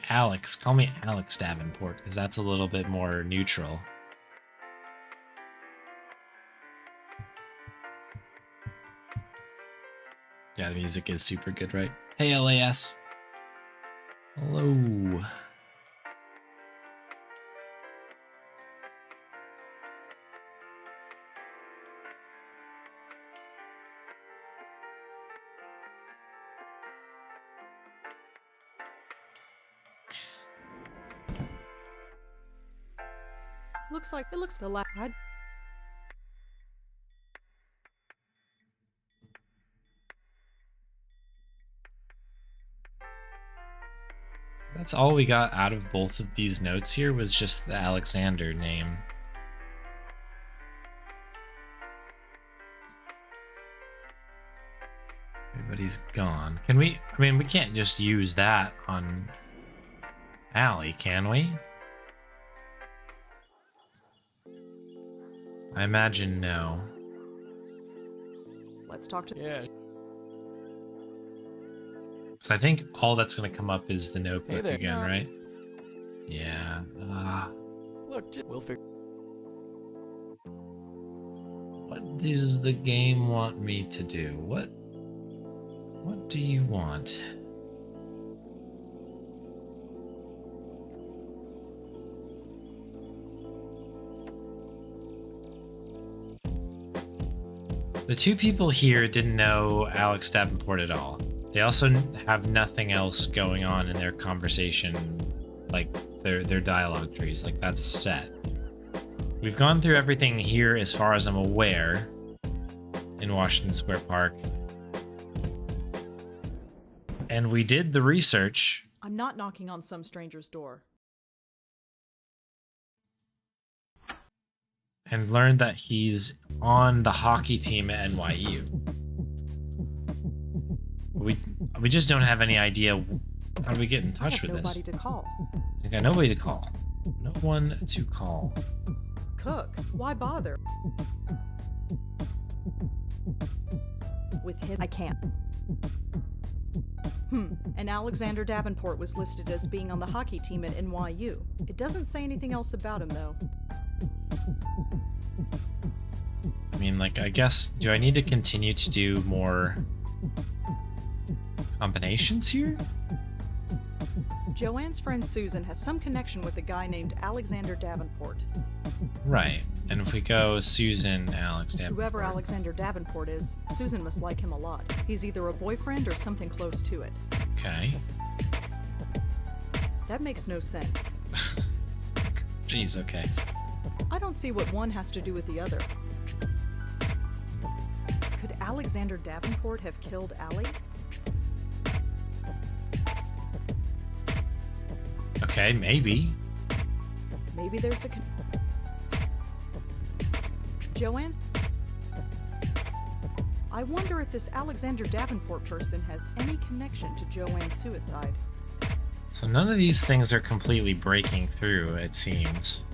Alex. Call me Alex Davenport, because that's a little bit more neutral. Yeah, the music is super good, right? Hey, LAS. Hello. Looks like it looks the last. That's all we got out of both of these notes here was just the Alexander name. Everybody's gone. Can we? I mean, we can't just use that on Allie, can we? I imagine no. Let's talk to. Yeah. So I think all that's going to come up is the notebook there. again, No. right? Yeah. Look, we'll figure. What does the game want me to do? What do you want? The two people here didn't know Alex Davenport at all. They also have nothing else going on in their conversation, like their dialogue trees. Like, that's set. We've gone through everything here as far as I'm aware in Washington Square Park. And we did the research. I'm not knocking on some stranger's door. And learned that he's on the hockey team at NYU. We just don't have any idea how do we get in touch with this. Nobody to call. I got nobody to call. No one to call. Cook, why bother? With him, I can't. And Alexander Davenport was listed as being on the hockey team at NYU. It doesn't say anything else about him, though. I mean, like, I guess, do I need to continue to do more combinations here? Joanne's friend Susan has some connection with a guy named Alexander Davenport. Right. And if we go Susan, Alex, Davenport. Whoever Alexander Davenport is, Susan must like him a lot. He's either a boyfriend or something close to it. Okay. That makes no sense. Jeez, okay. I don't see what one has to do with the other. Could Alexander Davenport have killed Allie? Okay, maybe. Maybe there's a Joanne? I wonder if this Alexander Davenport person has any connection to Joanne's suicide. So none of these things are completely breaking through, it seems.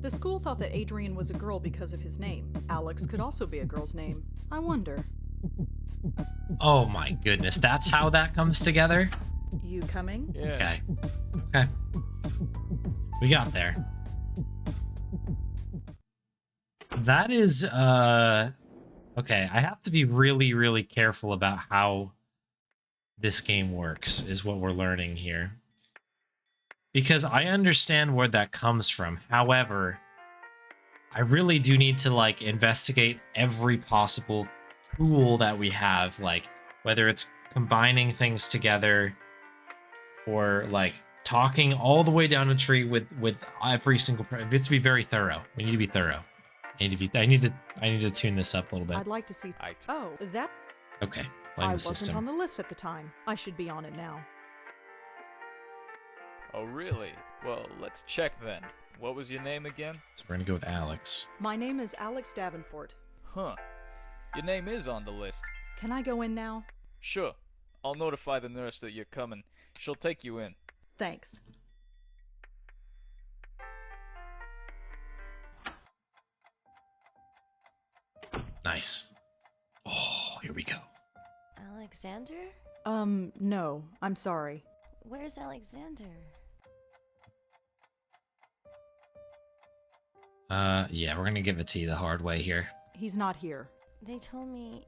The school thought that Adrian was a girl because of his name. Alex could also be a girl's name. I wonder. Oh my goodness, that's how that comes together? You coming? Yeah. Okay. Okay. We got there. That is, okay, I have to be really, really careful about how this game works, is what we're learning here. Because I understand where that comes from. However, I really do need to, like, investigate every possible tool that we have, like, whether it's combining things together or, like, talking all the way down a tree with every single person. It's to be very thorough. We need to be thorough. I need to tune this up a little bit. I'd like to see. I Oh, that Okay. I Blame the wasn't system. on the list at the time. I should be on it now. Oh, really? Well, let's check then. What was your name again? So we're gonna go with Alex. My name is Alex Davenport. Huh. Your name is on the list. Can I go in now? Sure. I'll notify the nurse that you're coming. She'll take you in. Thanks. Nice. Oh, here we go. Alexander? No. I'm sorry. Where's Alexander? Yeah, we're gonna give it to you the hard way here. He's not here. They told me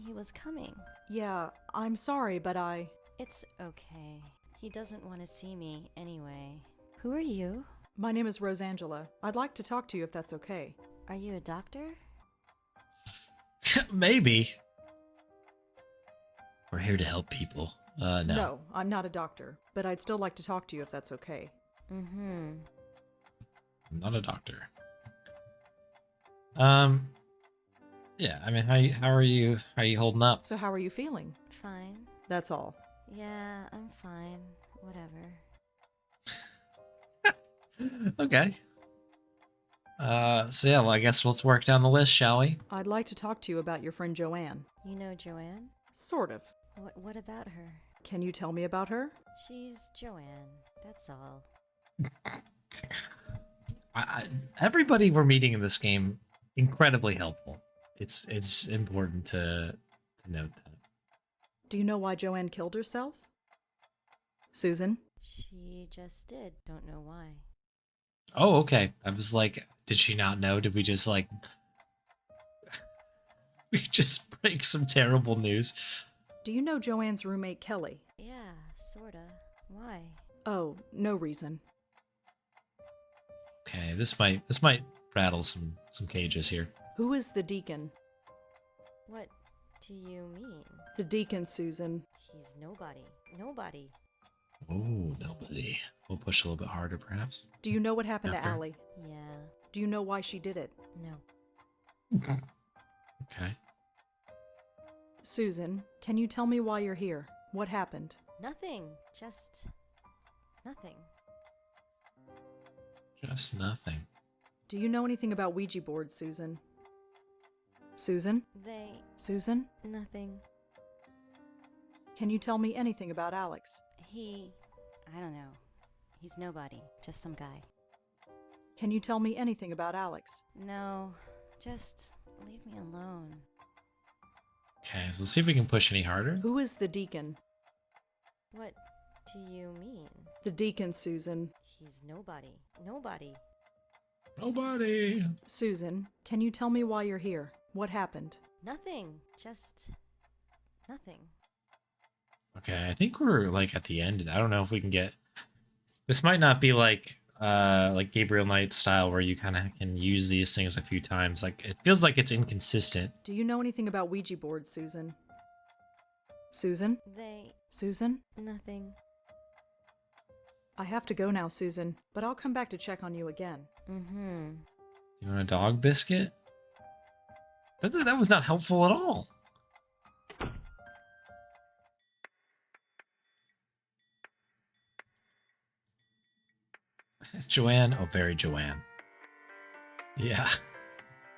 he was coming. Yeah, I'm sorry, but It's okay. He doesn't want to see me anyway. Who are you? My name is Rosangela. I'd like to talk to you if that's okay. Are you a doctor? Maybe. We're here to help people. No. No, I'm not a doctor, but I'd still like to talk to you if that's okay. Mm-hmm. I'm not a doctor. Yeah, I mean, how are you holding up? So how are you feeling? Fine. That's all. Yeah, I'm fine. Whatever. Okay. So yeah, well, I guess let's work down the list, shall we? I'd like to talk to you about your friend Joanne. You know Joanne? Sort of. What about her? Can you tell me about her? She's Joanne. That's all. Everybody we're meeting in this game, incredibly helpful. It's important to note that. Do you know why Joanne killed herself? Susan? She just did. Don't know why. Oh, okay. I was like, did she not know? Did we just like we just break some terrible news? Do you know Joanne's roommate Kelly? Yeah, sorta. Why? Oh, no reason. Okay, this might rattle some cages here. Who is the deacon? What do you mean? The deacon, Susan. He's nobody. Nobody. Oh, nobody. We'll push a little bit harder, perhaps. Do you know what happened to After. Allie? Yeah. Do you know why she did it? No. Okay. Susan, can you tell me why you're here? What happened? Nothing. Just nothing. Just nothing. Do you know anything about Ouija boards, Susan? Susan? They. Susan? Nothing. Can you tell me anything about Alex? I don't know. He's nobody. Just some guy. Can you tell me anything about Alex? No, just leave me alone. Okay, so let's see if we can push any harder. Who is the deacon? What do you mean? The deacon, Susan. He's nobody. Nobody. Nobody. Susan, can you tell me why you're here? What happened? Nothing. Just nothing. Okay, I think we're like at the end. I don't know if we can get. This might not be like Gabriel Knight style where you kind of can use these things a few times. Like it feels like it's inconsistent. Do you know anything about Ouija boards, Susan? Susan? They. Susan? Nothing. I have to go now, Susan, but I'll come back to check on you again. Mm-hmm. You want a dog biscuit? That was not helpful at all. Joanne? Oh, very Joanne. Yeah.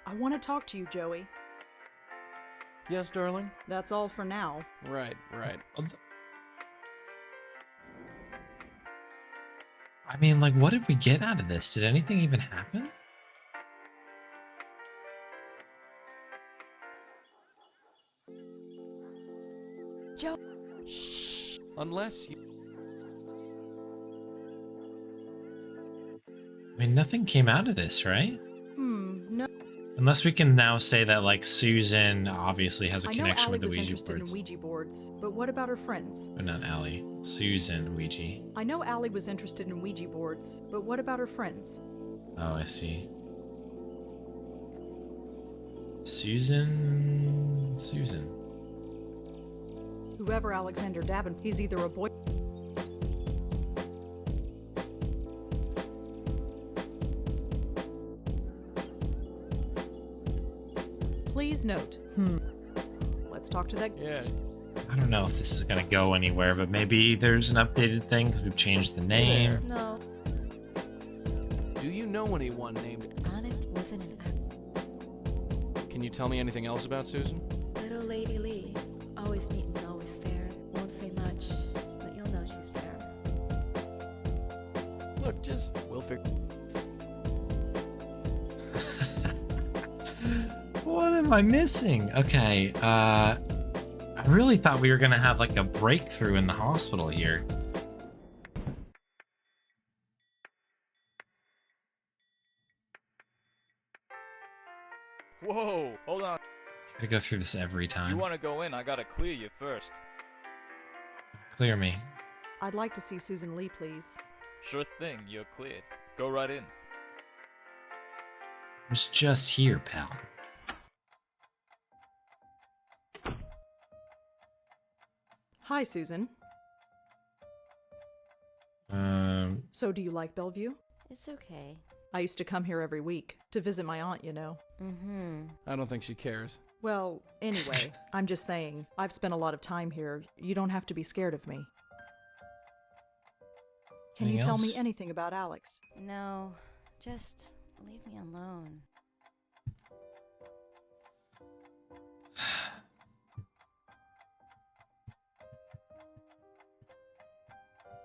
I want to talk to you, Joey. Yes, darling? That's all for now. Right. I mean, like, what did we get out of this? Did anything even happen? Joe. Shh. Unless you. I mean, nothing came out of this, right? No. Unless we can now say that, like, Susan obviously has a I know connection Allie with the was Ouija interested boards. in Ouija boards, but what about her friends? But not Allie. Susan Ouija. I know Allie was interested in Ouija boards, but what about her friends? Oh, I see. Susan. Whoever Alexander Davenport, he's either a boy. Please note. Let's talk to that. Yeah. I don't know if this is gonna go anywhere, but maybe there's an updated thing because we've changed the name. No. Do you know anyone named. Annette wasn't an Can you tell me anything else about Susan? little lady Lee. Always neat and always fair. Won't say much, but you'll know she's there. Look, we'll figure. What am I missing? Okay, I really thought we were gonna have like a breakthrough in the hospital here. Whoa, hold on. Gotta go through this every You time. want to go in? I gotta clear you first. Clear me. I'd like to see Susan Lee, please. Sure thing, you're cleared. Go right in. I was just here, pal. Hi, Susan. So do you like Bellevue? It's okay. I used to come here every week to visit my aunt, you know. Mm-hmm. I don't think she cares. Well, anyway, I'm just saying, I've spent a lot of time here. You don't have to be scared of me. Can you Anything tell me else? anything about Alex? No, just leave me alone.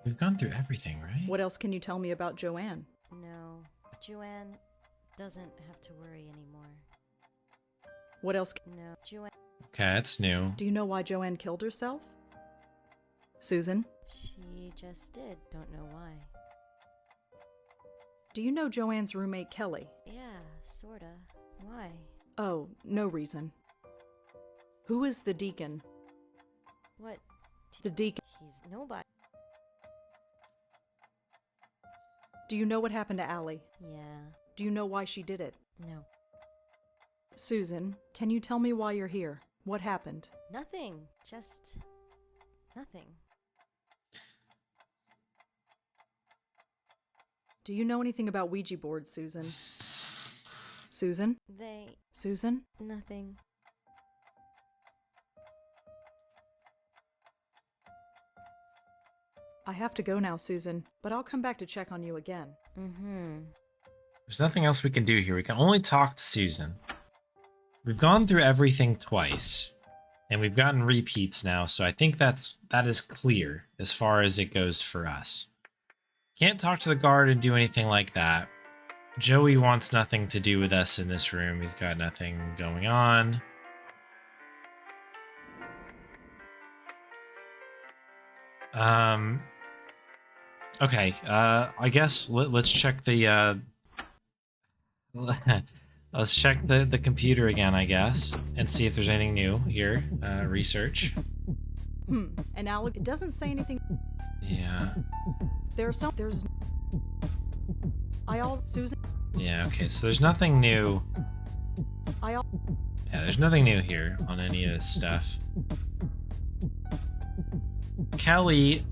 We've gone through everything, right? What else can you tell me about Joanne? No, Joanne doesn't have to worry anymore. What else? No, Joanne. Okay, that's new. Do you know why Joanne killed herself? Susan? She just did. Don't know why. Do you know Joanne's roommate Kelly? Yeah, sorta. Why? Oh, no reason. Who is the deacon? What? The deacon. He's nobody. Do you know what happened to Allie? Yeah. Do you know why she did it? No. Susan, can you tell me why you're here? What happened? Nothing. Just nothing. Do you know anything about Ouija boards, Susan? Susan? Susan? Nothing. I have to go now, Susan, but I'll come back to check on you again. There's nothing else we can do here. We can only talk to Susan. We've gone through everything twice, and we've gotten repeats now, so I think that is clear as far as it goes for us. Can't talk to the guard and do anything like that. Joey wants nothing to do with us in this room. He's got nothing going on. Okay, I guess let's check the let's check the computer again, I guess, and see if there's anything new here. Research. And Alec, it doesn't say anything. Yeah. Susan. Yeah, okay, so there's nothing new. Yeah, there's nothing new here on any of this stuff. Kelly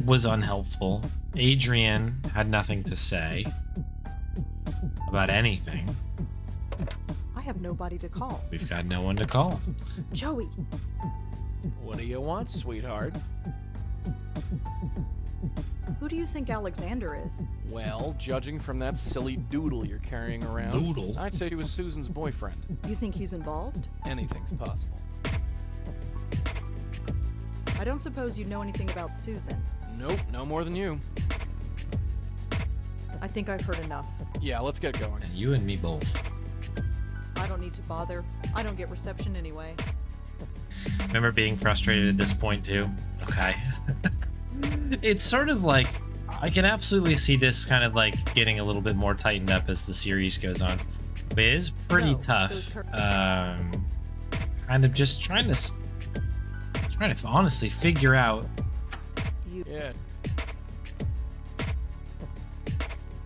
was unhelpful. Adrian had nothing to say about anything. I have nobody to call. We've got no one to call. Joey. What do you want, sweetheart? Who do you think Alexander is? Well, judging from that silly doodle you're carrying around, Doodle? I'd say he was Susan's boyfriend. You think he's involved? Anything's possible. I don't suppose you know anything about Susan. Nope, no more than you. I think I've heard enough. Yeah, let's get going. And you and me both. I don't need to bother. I don't get reception anyway. Remember being frustrated at this point too? Okay. It's sort of like, I can absolutely see this kind of like getting a little bit more tightened up as the series goes on. But it is pretty tough. Kind of just trying to honestly figure out Yeah.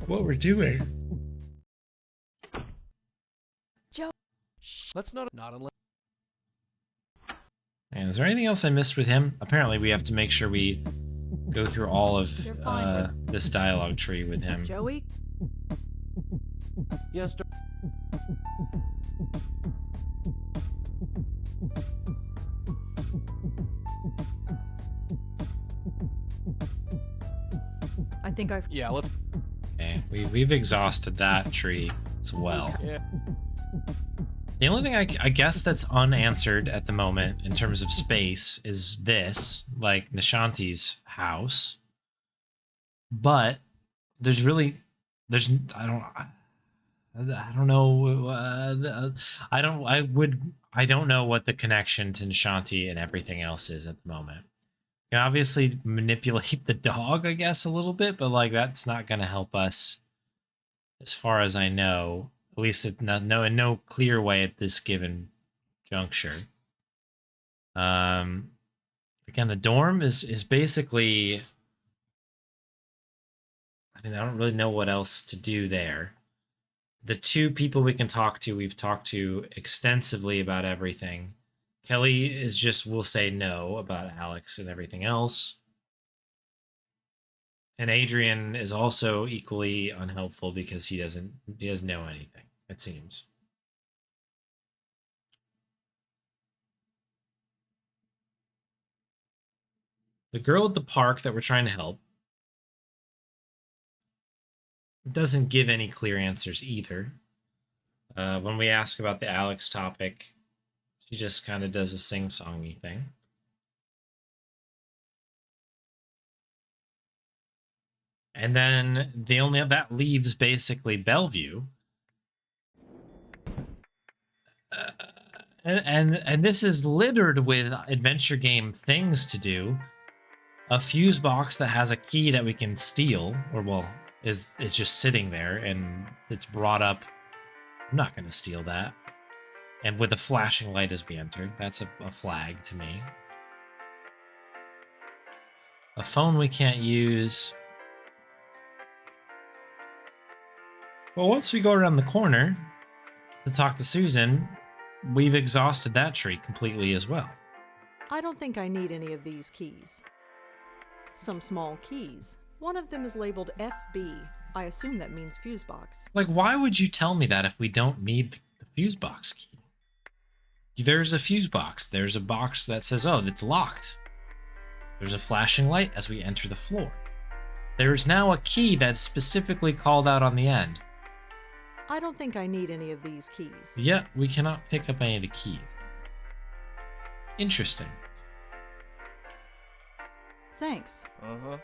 what we're doing. Let's not unless. And is there anything else I missed with him? Apparently we have to make sure we go through all of this dialogue tree with him. Joey? Yes, I think I've... Yeah, let's. Okay, we've exhausted that tree as well. Yeah. The only thing I guess that's unanswered at the moment in terms of space is this, like Nishanti's house. But I don't know what the connection to Nishanti and everything else is at the moment. You can obviously manipulate the dog, I guess, a little bit, but like that's not going to help us as far as I know. At least in no clear way at this given juncture. Again, the dorm is basically... I mean, I don't really know what else to do there. The two people we can talk to, we've talked to extensively about everything. Kelly is just, will say no about Alex and everything else. And Adrian is also equally unhelpful because he doesn't know anything, it seems. The girl at the park that we're trying to help doesn't give any clear answers either. When we ask about the Alex topic, she just kind of does a sing-songy thing. And then that leaves basically Bellevue. And this is littered with adventure game things to do. A fuse box that has a key that we can steal, or well, is just sitting there and it's brought up. I'm not going to steal that. And with a flashing light as we enter, that's a flag to me. A phone we can't use. Well, once we go around the corner to talk to Susan, we've exhausted that tree completely as well. I don't think I need any of these keys. Some small keys. One of them is labeled FB. I assume that means fuse box. Like, why would you tell me that if we don't need the fuse box key? There's a fuse box. There's a box that says, oh, it's locked. There's a flashing light as we enter the floor. There's now a key that's specifically called out on the end. I don't think I need any of these keys. Yet, we cannot pick up any of the keys. Interesting. Thanks. Uh-huh.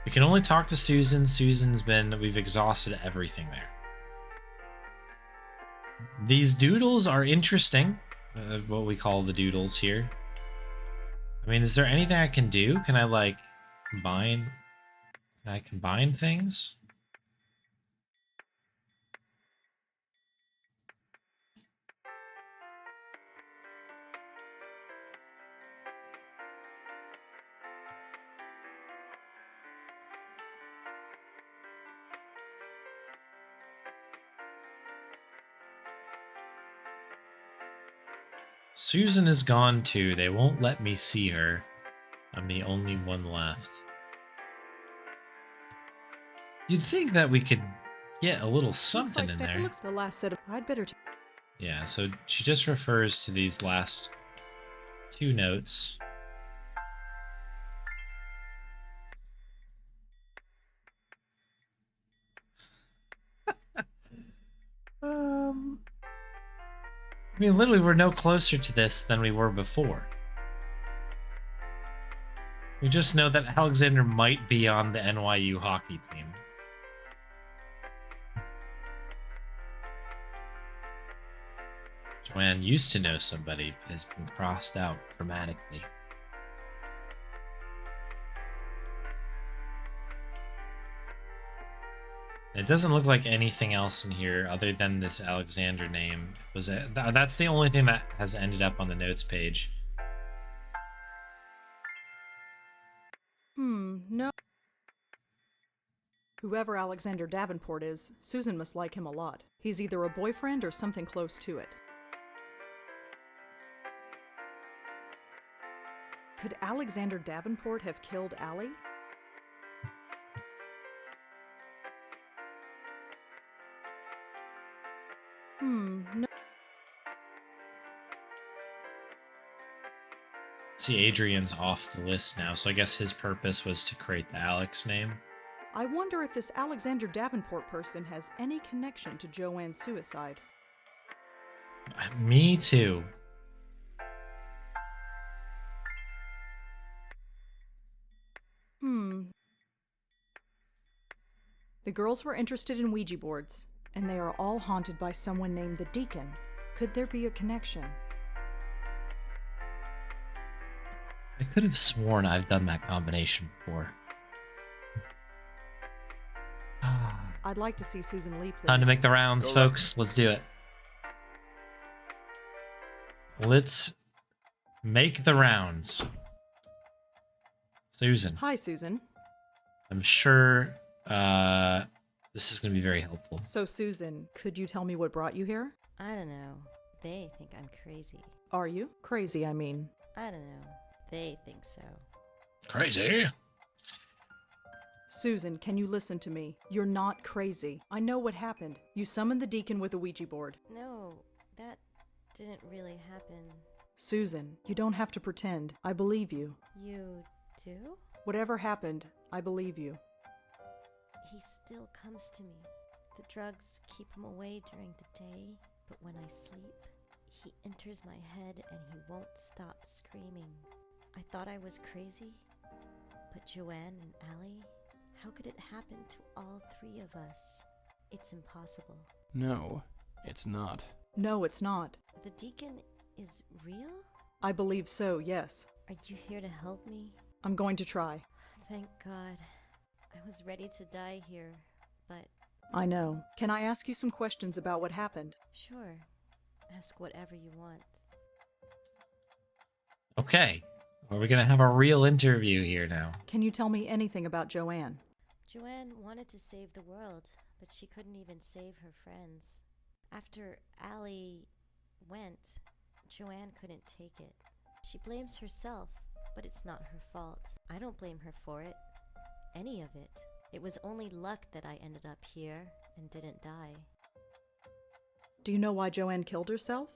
We can only talk to Susan. We've exhausted everything there. These doodles are interesting. What we call the doodles here. I mean, is there anything I can do? Can I, like, combine? Can I combine things? Susan is gone too. They won't let me see her. I'm the only one left. You'd think that we could get a little something in there. Looks the last set of. I'd better. Yeah, so she just refers to these last two notes. I mean, literally, we're no closer to this than we were before. We just know that Alexander might be on the NYU hockey team. Joanne used to know somebody, but has been crossed out dramatically. It doesn't look like anything else in here other than this Alexander name. That's the only thing that has ended up on the notes page. No. Whoever Alexander Davenport is, Susan must like him a lot. He's either a boyfriend or something close to it. Could Alexander Davenport have killed Allie? No. See, Adrian's off the list now, so I guess his purpose was to create the Alex name. I wonder if this Alexander Davenport person has any connection to Joanne's suicide. Me too. The girls were interested in Ouija boards, and they are all haunted by someone named the Deacon. Could there be a connection? I could have sworn I've done that combination before. I'd like to see Susan Lee, please. Time to make the rounds, Go folks. Let's do it. Let's make the rounds. Susan. Hi, Susan. I'm sure this is going to be very helpful. So, Susan, could you tell me what brought you here? I don't know. They think I'm crazy. Are you? Crazy, I mean. I don't know. They think so. Crazy? Susan, can you listen to me? You're not crazy. I know what happened. You summoned the Deacon with a Ouija board. No, that didn't really happen. Susan, you don't have to pretend. I believe you. You do? Whatever happened, I believe you. He still comes to me. The drugs keep him away during the day, but when I sleep, he enters my head and he won't stop screaming. I thought I was crazy, but Joanne and Allie, how could it happen to all three of us? It's impossible. No, it's not. No, it's not. The Deacon is real? I believe so, yes. Are you here to help me? I'm going to try. Thank God. I was ready to die here, but... I know. Can I ask you some questions about what happened? Sure. Ask whatever you want. Okay. Are we going to have a real interview here now? Can you tell me anything about Joanne? Joanne wanted to save the world, but she couldn't even save her friends. After Allie went, Joanne couldn't take it. She blames herself, but it's not her fault. I don't blame her for it. any of it. It was only luck that I ended up here and didn't die. Do you know why Joanne killed herself?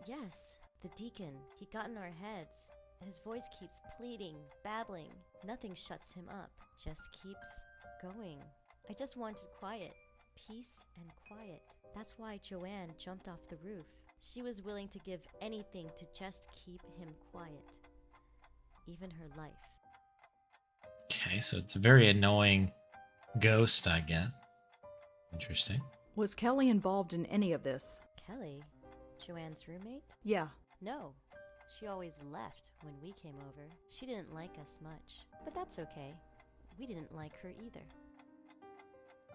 Yes, the deacon. He got in our heads. His voice keeps pleading, babbling. Nothing shuts him up, just keeps going. I just wanted quiet. Peace and quiet. That's why Joanne jumped off the roof. She was willing to give anything to just keep him quiet. Even her life. Okay, so it's a very annoying ghost, I guess. Interesting. Was Kelly involved in any of this? Kelly? Joanne's roommate? Yeah. No. She always left when we came over. She didn't like us much. But that's okay. We didn't like her either.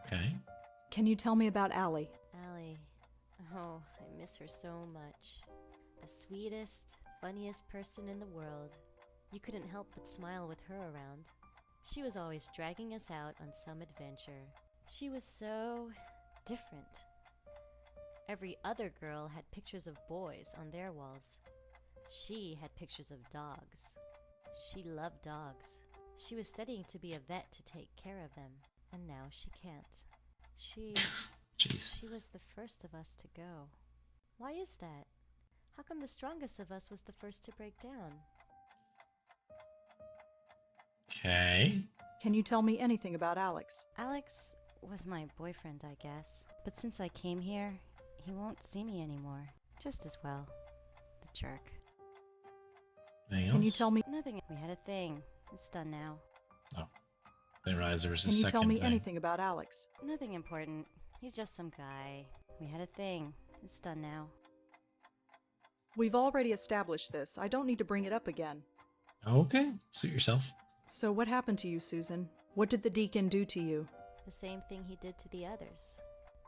Okay. Can you tell me about Allie? Allie. Oh, I miss her so much. The sweetest, funniest person in the world. You couldn't help but smile with her around. She was always dragging us out on some adventure. She was so different. Every other girl had pictures of boys on their walls. She had pictures of dogs. She loved dogs. She was studying to be a vet to take care of them, and now she can't. Jeez. She was the first of us to go. Why is that? How come the strongest of us was the first to break down? Okay. Can you tell me anything about Alex? Alex was my boyfriend, I guess. But since I came here, he won't see me anymore. Just as well. The jerk. Anything Can you else? tell me? Nothing. We had a thing. It's done now. Oh. Didn't realize there was a Can you second tell me thing. anything about Alex? Nothing important. He's just some guy. We had a thing. It's done now. We've already established this. I don't need to bring it up again. Okay. Suit yourself. So what happened to you, Susan? What did the deacon do to you? The same thing he did to the others.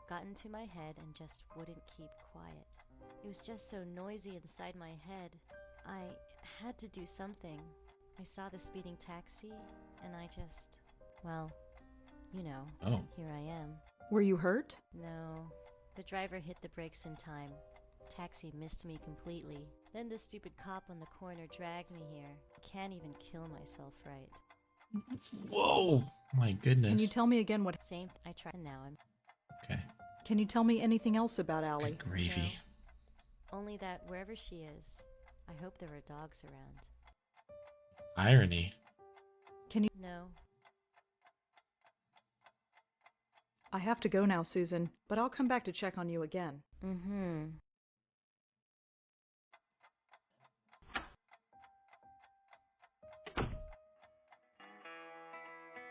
Got into my head and just wouldn't keep quiet. It was just so noisy inside my head. I had to do something. I saw the speeding taxi, and I just... Well, you know, Oh. here I am. Were you hurt? No, the driver hit the brakes in time. Taxi missed me completely. Then the stupid cop on the corner dragged me here. Can't even kill myself right. Whoa. My goodness. Can you tell me again what... Same, I tried, and now I'm... Okay. Can you tell me anything else about Allie? Good gravy. Only that wherever she is, I hope there are dogs around. Irony. Can you... No, I have to go now, Susan, but I'll come back to check on you again. mm-hmm.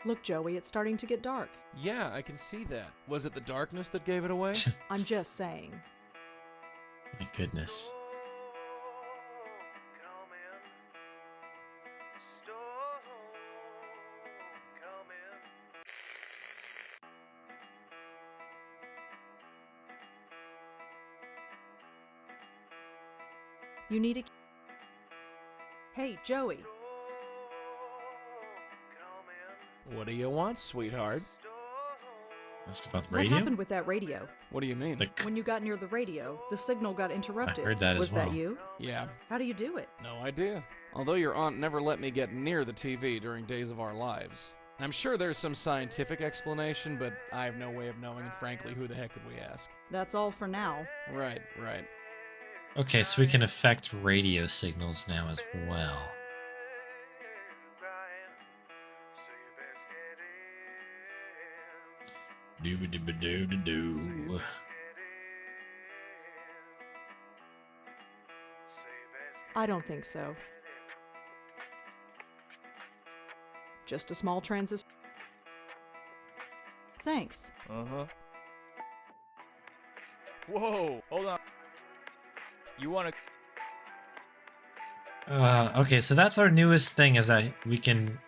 Look, Joey, it's starting to get dark. Yeah, I can see that. Was it the darkness that gave it away? I'm just saying. My goodness. You need a... Hey, Joey. What do you want, sweetheart? Asked about the What radio? happened with that radio? What do you mean? When you got near the radio, the signal got interrupted. heard that as Was that well. you? Yeah, How do you do it? no idea. Although your aunt never let me get near the TV during days of our lives. I'm sure there's some scientific explanation, but I have no way of knowing, and frankly, who the heck could we ask? That's all for now. Right. Okay, so we can affect radio signals now as well. Doo-ba-doo-ba-doo-doo-doo. I don't think so. Just a small transistor. Thanks. Uh-huh. Whoa, hold on. You wanna... Okay, so that's our newest thing is that we can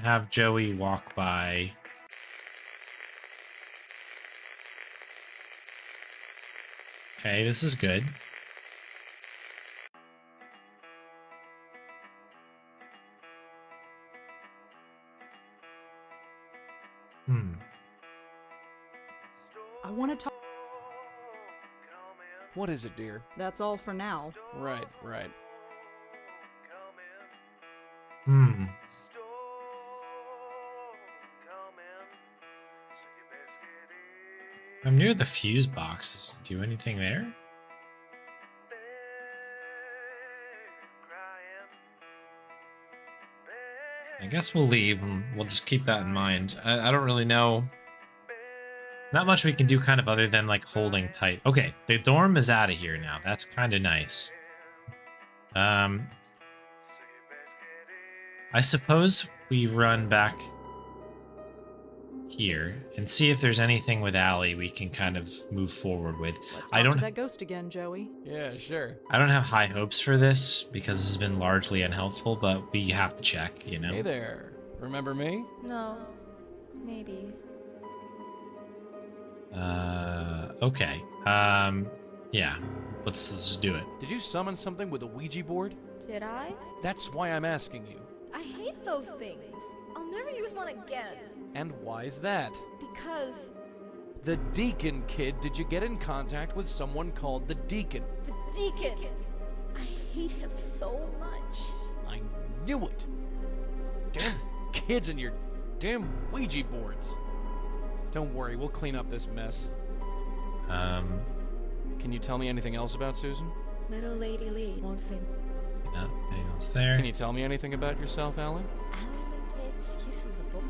have Joey walk by. Okay, this is good. I want to talk. What is it, dear? That's all for now. Right. I'm near the fuse box. Does it do anything there? I guess we'll leave and we'll just keep that in mind. I don't really know. Not much we can do kind of other than like holding tight. Okay, the dorm is out of here now. That's kind of nice. I suppose we run back here and see if there's anything with Allie we can kind of move forward with. Let's I talk don't to that ghost again, Joey. Yeah, sure. I don't have high hopes for this because this has been largely unhelpful, but we have to check, you know. Hey there. Remember me? No. Maybe. Okay. Yeah. Let's just do it. Did you summon something with a Ouija board? Did I? That's why I'm asking you. I hate those things. I'll never use one again. And why is that? Because The Deacon, kid. Did you get in contact with someone called the Deacon? the Deacon. I hate him so much. I knew it. Damn kids and your damn Ouija boards. Don't worry, we'll clean up this mess. Can you tell me anything else about Susan? Little Lady Lee won't say. No, anything else there? Can you tell me anything about yourself, Alan? Alan kisses a boy.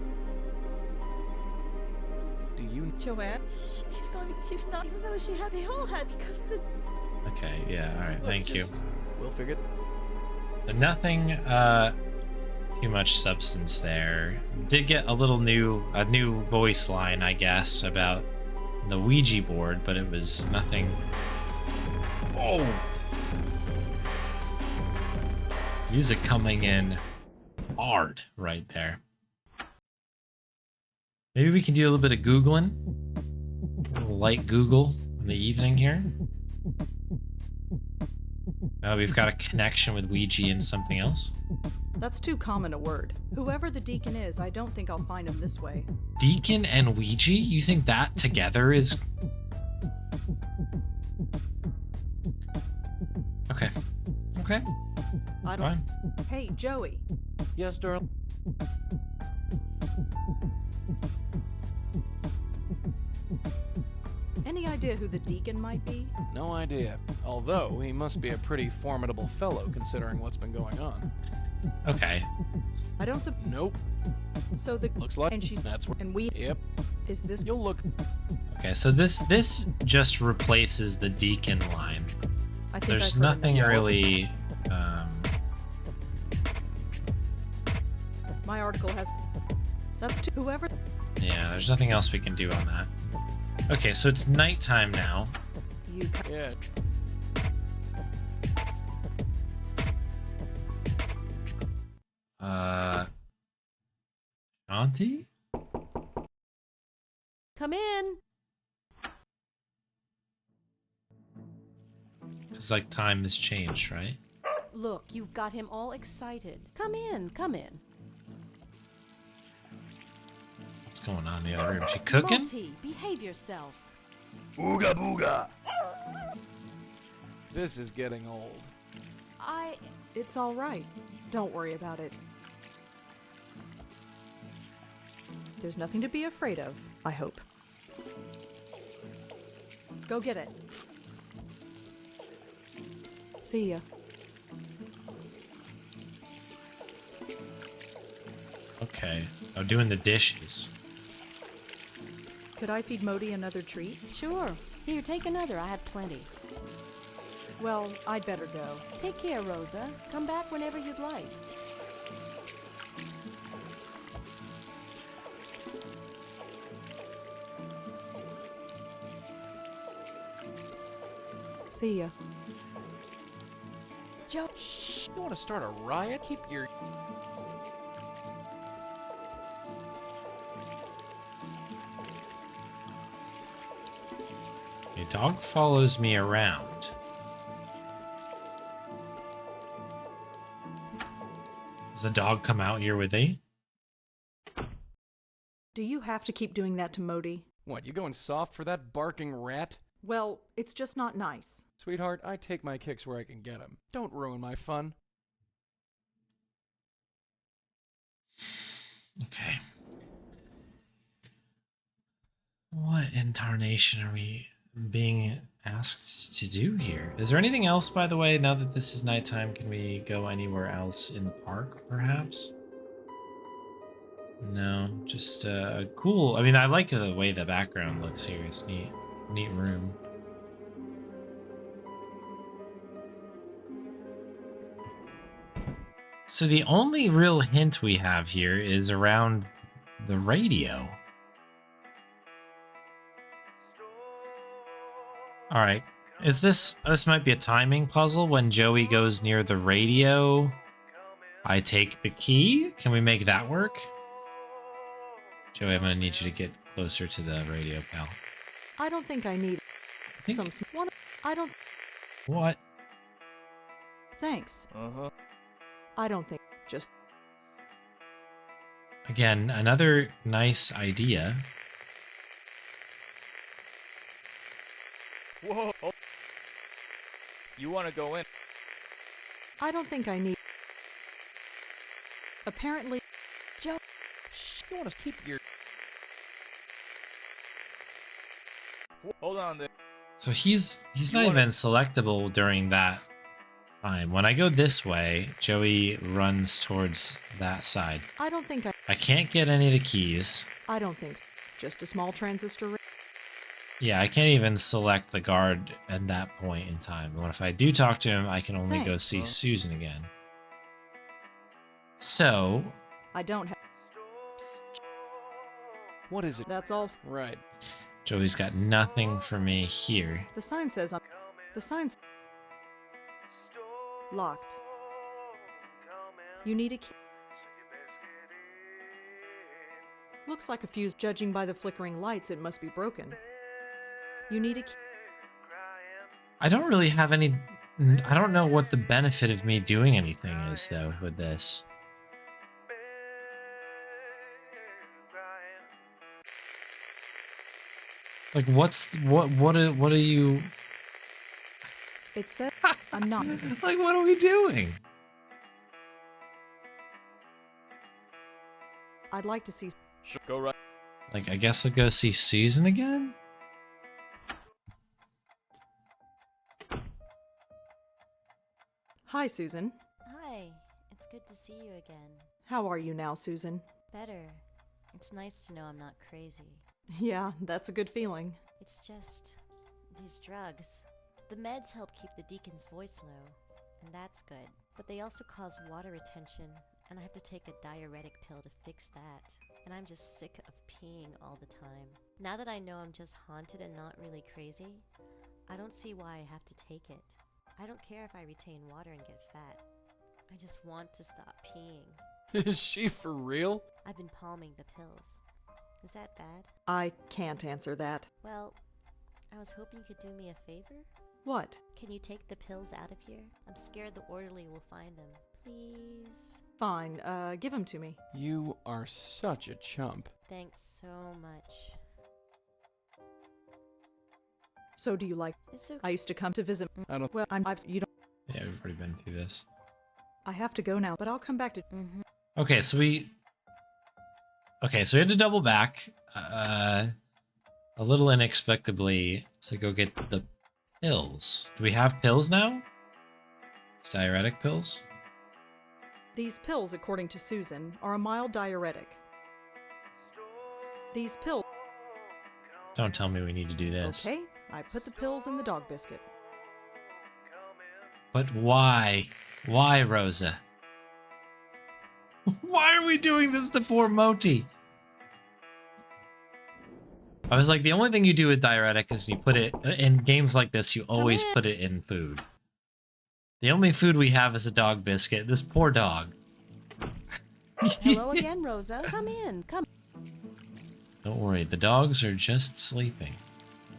Do you? Joanne? She's going to. She's not. Even though she had. They all had because the. Okay, yeah, alright, thank you. We'll figure. So nothing, too much substance there. Did get a new voice line, I guess, about the Ouija board, but it was nothing. Oh! Music coming in hard right there. Maybe we can do a little bit of Googling. A little light Google in the evening here. Now we've got a connection with Ouija and something else. That's too common a word. Whoever the deacon is, I don't think I'll find him this way. Deacon and Ouija? You think that together is... Okay. Okay. I don't. Fine. Hey, Joey. Yes, darling. Any idea who the deacon might be? No idea. Although he must be a pretty formidable fellow considering what's been going on. Okay. I don't. Nope. So the. Looks like And she's. that's where. And we. Yep. Is this? You'll look. Okay, so this just replaces the deacon line. I think There's I've heard nothing enough. really... My article has. That's too. Whoever. yeah, there's nothing else we can do on that. Okay, so it's nighttime now. You. Yeah. Auntie? Come in. Because, like, time has changed, right? Look, you've got him all excited. Come in, come in. What's going on in the other room? She cooking? Monty, behave yourself. Booga booga. This is getting old. It's all right. Don't worry about it. There's nothing to be afraid of, I hope. Go get it. See ya. Okay. Oh, doing the dishes. Could I feed Modi another treat? Sure. Here, take another. I have plenty. Well, I'd better go. Take care, Rosa. Come back whenever you'd like. See ya. Joe, shh. You want to start a riot? Keep your. A dog follows me around. Does the dog come out here with me? Do you have to keep doing that to Modi? What, you going soft for that barking rat? Well, it's just not nice. Sweetheart, I take my kicks where I can get them. Don't ruin my fun. Okay. What in tarnation are we being asked to do here? Is there anything else, by the way, now that this is nighttime? Can we go anywhere else in the park, perhaps? No, just cool. I mean, I like the way the background looks here. It's neat. Neat room. So the only real hint we have here is around the radio. All right. Is this might be a timing puzzle? When Joey goes near the radio, I take the key. Can we make that work? Joey, I'm gonna need you to get closer to the radio, pal. I don't think I need I think, some. One. I don't. what? Thanks. Uh-huh. I don't think. Just. Again, another nice idea. Whoa. Oh. You want to go in? I don't think I need. Apparently. Joe, you want to keep your... Hold on there. So he's not even selectable during that time. When I go this way, Joey runs towards that side. I don't think I. I can't get any of the keys. I don't think so. Just a small transistor. Yeah, I can't even select the guard at that point in time. And if I do talk to him, I can only go Thanks. see Susan again. So, I don't have. Psst, What is it? that's all. Right. Joey's got nothing for me here. The sign says I'm. The sign's locked. You need a key. Looks like a fuse. Judging by the flickering lights, it must be broken. You need a key. I don't really have any... I don't know what the benefit of me doing anything is, though, with this. Like, what are you... It said I'm not. Like, what are we doing? I'd like to see. Sure, go right. Like, I guess I'll go see Susan again? Hi, Susan. Hi, it's good to see you again. How are you now, Susan? Better. It's nice to know I'm not crazy. Yeah, that's a good feeling. It's just these drugs. The meds help keep the deacon's voice low, and that's good. But they also cause water retention, and I have to take a diuretic pill to fix that. And I'm just sick of peeing all the time. Now that I know I'm just haunted and not really crazy, I don't see why I have to take it. I don't care if I retain water and get fat. I just want to stop peeing. Is she for real? I've been palming the pills. Is that bad? I can't answer that. Well, I was hoping you could do me a favor. What? Can you take the pills out of here? I'm scared the orderly will find them. Please? Fine, give them to me. You are such a chump. Thanks so much. So do you like... It's okay. I used to come to visit... I don't... Well, you don't... Yeah, we've already been through this. I have to go now, but I'll come back to... Okay, so we had to double back a little inexplicably to go get the pills. Do we have pills now? Diuretic pills? These pills, according to Susan, are a mild diuretic. These pills... Don't tell me we need to do this. Okay, I put the pills in the dog biscuit. But why? Why, Rosa? Why are we doing this to poor Moti? I was like, the only thing you do with diuretic is you put it in games like this, you always put it in food. The only food we have is a dog biscuit. This poor dog. Hello again, Rosa. Come in. Come. Don't worry, the dogs are just sleeping.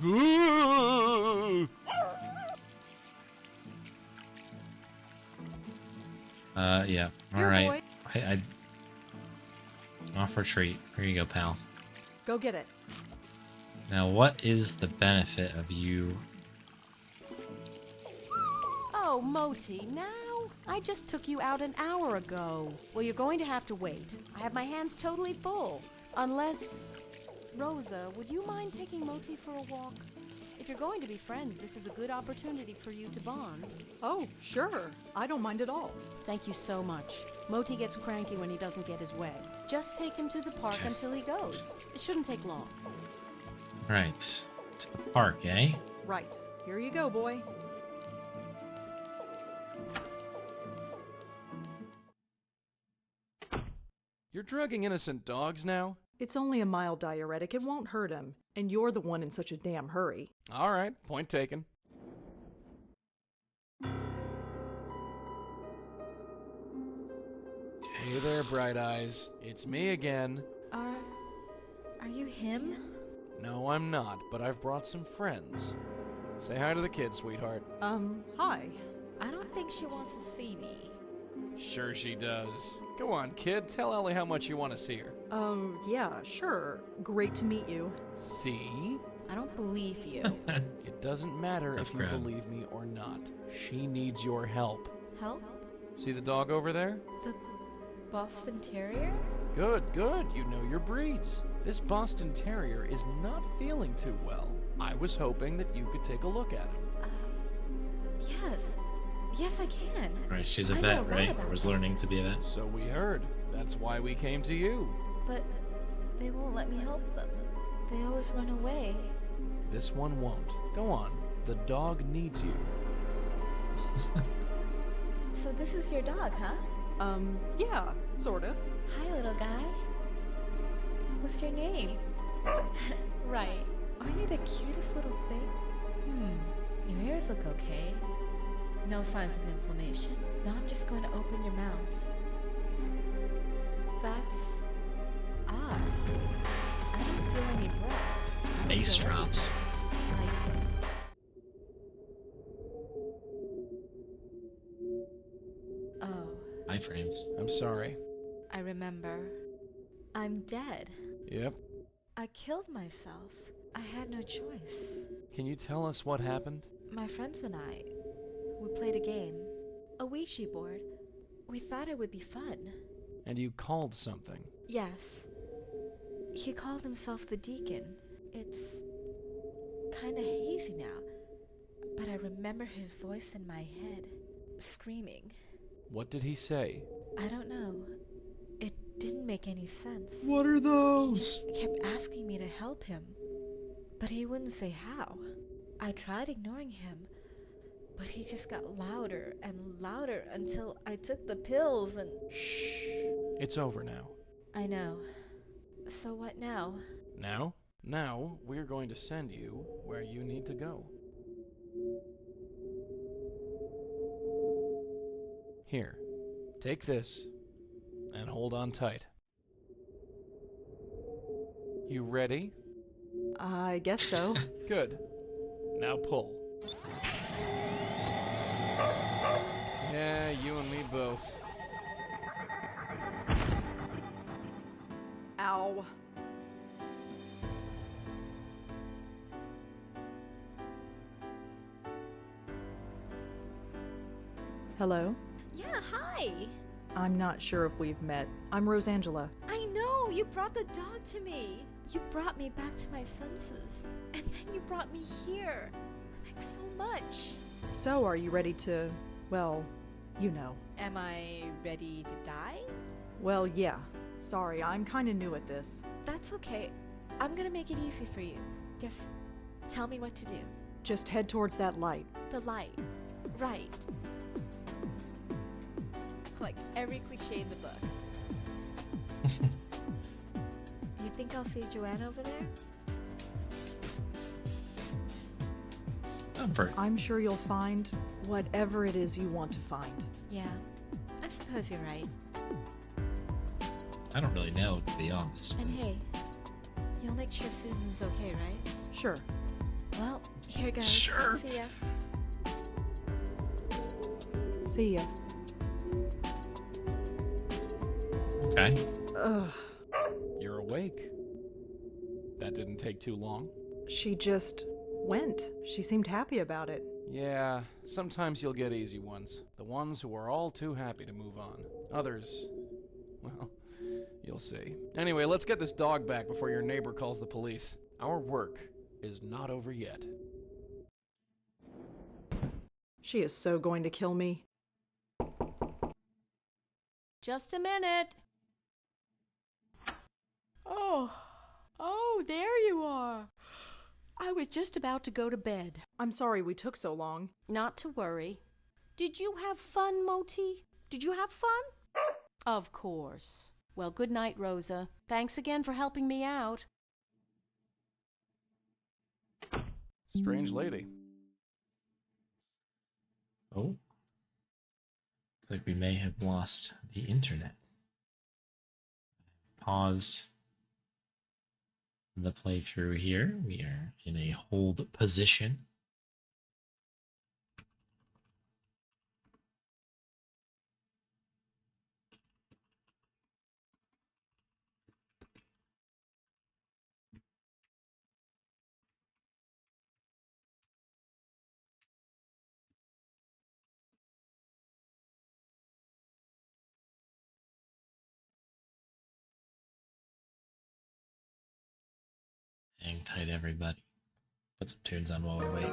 Yeah. All Here, right. boy. I off for a treat. Here you go, pal. Go get it. Now, what is the benefit of you? Oh, Moti, now? I just took you out an hour ago. Well, you're going to have to wait. I have my hands totally full. Unless Rosa, would you mind taking Moti for a walk? If you're going to be friends, this is a good opportunity for you to bond. Oh, sure. I don't mind at all. Thank you so much. Moti gets cranky when he doesn't get his way. Just take him to the park until he goes. It shouldn't take long. Right. To the park, eh? Right. Here you go, boy. You're drugging innocent dogs now? It's only a mild diuretic. It won't hurt him. And you're the one in such a damn hurry. All right, point taken. Hey there, Bright Eyes. It's me again. Are you him? No, I'm not, but I've brought some friends. Say hi to the kid, sweetheart. Hi. I don't think she wants to see me. Sure she does. Go on, kid. Tell Ellie how much you want to see her. Yeah, sure. Great to meet you. See? I don't believe you. It doesn't matter Tough if you crowd. believe me or not. She needs your help. Help? See the dog over there? The Boston Terrier? Good, good. You know your breeds. This Boston Terrier is not feeling too well. I was hoping that you could take a look at him. Yes. Yes, I can. Right, she's a I know vet, a lot right? about Or was dogs. learning to be a vet. So we heard. That's why we came to you. But they won't let me help them. They always run away. This one won't. Go on. The dog needs you. So this is your dog, huh? Yeah, sort of. Hi, little guy. What's your name? Right. Aren't you the cutest little thing? Your ears look okay. No signs of inflammation. Now I'm just going to open your mouth. That's odd. I don't feel any breath. I don't Bass feel drops. anything. Oh, Iframes. I'm sorry. I remember. I'm dead. Yep. I killed myself. I had no choice. Can you tell us what happened? My friends and I, we played a game. A Ouija board. We thought it would be fun. And you called something. Yes. He called himself the Deacon. It's kinda hazy now, but I remember his voice in my head, screaming. What did he say? I don't know. It didn't make any sense. What are those? He kept asking me to help him, but he wouldn't say how. I tried ignoring him, but he just got louder and louder until I took the pills and... Shh. It's over now. I know. So what now? Now? Now, we're going to send you where you need to go. Here, take this, and hold on tight. You ready? I guess so. Good. Now pull. Yeah, you and me both. Ow. Hello? Yeah, hi! I'm not sure if we've met. I'm Rosangela. I know! You brought the dog to me! You brought me back to my senses. And then you brought me here. Thanks so much. So, are you ready to, well, you know. Am I ready to die? Well, yeah. Sorry, I'm kinda new at this. That's okay. I'm gonna make it easy for you. Just tell me what to do. Just head towards that light. The light. Right. Like every cliche in the book. You think I'll see Joanne over there? I'm sure you'll find whatever it is you want to find. Yeah. I suppose you're right. I don't really know, to be honest. And hey, you'll make sure Susan's okay, right? Sure. Well, here goes. Sure. See ya. See ya. Okay. Ugh. You're awake. That didn't take too long. She just went. She seemed happy about it. Yeah, sometimes you'll get easy ones. The ones who are all too happy to move on. Others, well, You'll see. Anyway, let's get this dog back before your neighbor calls the police. Our work is not over yet. She is so going to kill me. Just a minute. Oh, there you are. I was just about to go to bed. I'm sorry we took so long. Not to worry. Did you have fun, Moti? Did you have fun? Of course. Well, good night, Rosa. Thanks again for helping me out. Strange lady. Oh. Looks like we may have lost the internet. Paused the playthrough here. We are in a hold position. Hang tight, everybody. Put some tunes on while we wait.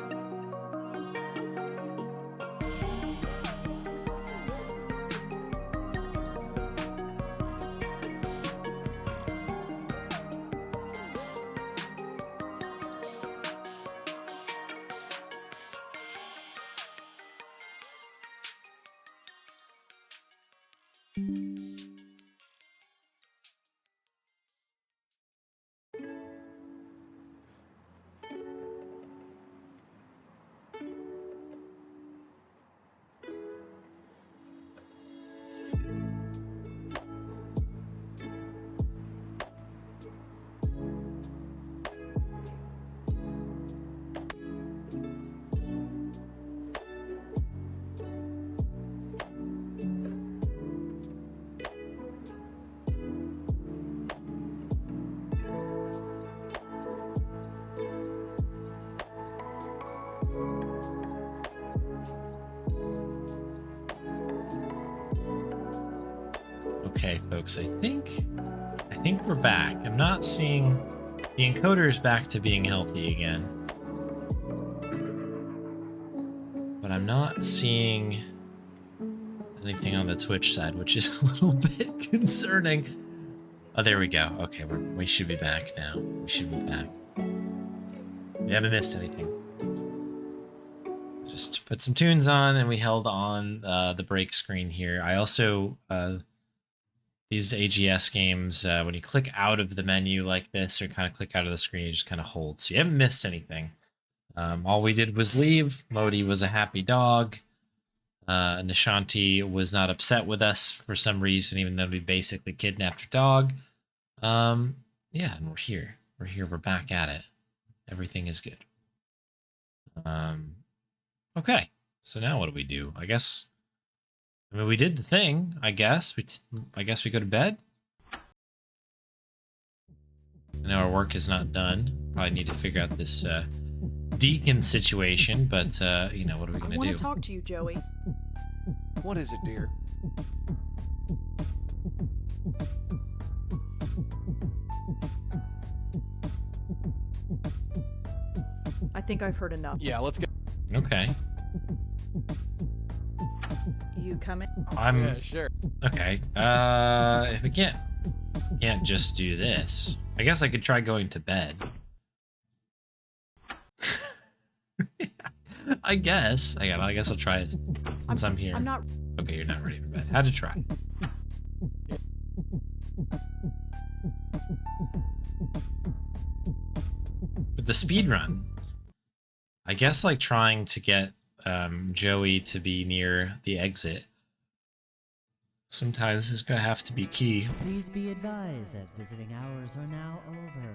Okay, folks, I think we're back. I'm not seeing the encoder's back to being healthy again. But I'm not seeing anything on the Twitch side, which is a little bit concerning. Oh, there we go. Okay, we should be back now. We should be back. We haven't missed anything. Just put some tunes on, and we held on the break screen here. I also... these AGS games, when you click out of the menu like this, or kind of click out of the screen, you just kind of hold. So you haven't missed anything. All we did was leave. Modi was a happy dog. Nishanti was not upset with us for some reason, even though we basically kidnapped her dog. Yeah, and we're here. We're here. We're back at it. Everything is good. Okay. So now what do we do? I mean, we did the thing, I guess. I guess we go to bed. I know our work is not done. Probably need to figure out this Deacon situation, but, you know, what are we going to do? I want to talk to you, Joey. What is it, dear? I think I've heard enough. Yeah, let's go. Okay. You coming? Yeah, sure. Okay. If we can't just do this, I guess I could try going to bed. I guess. Hang on, I guess I'll try it since I'm here. I'm not. Okay, you're not ready for bed. Had to try. With the speed run, I guess like trying to get Joey to be near the exit sometimes is gonna have to be key. Please be advised that visiting hours are now over.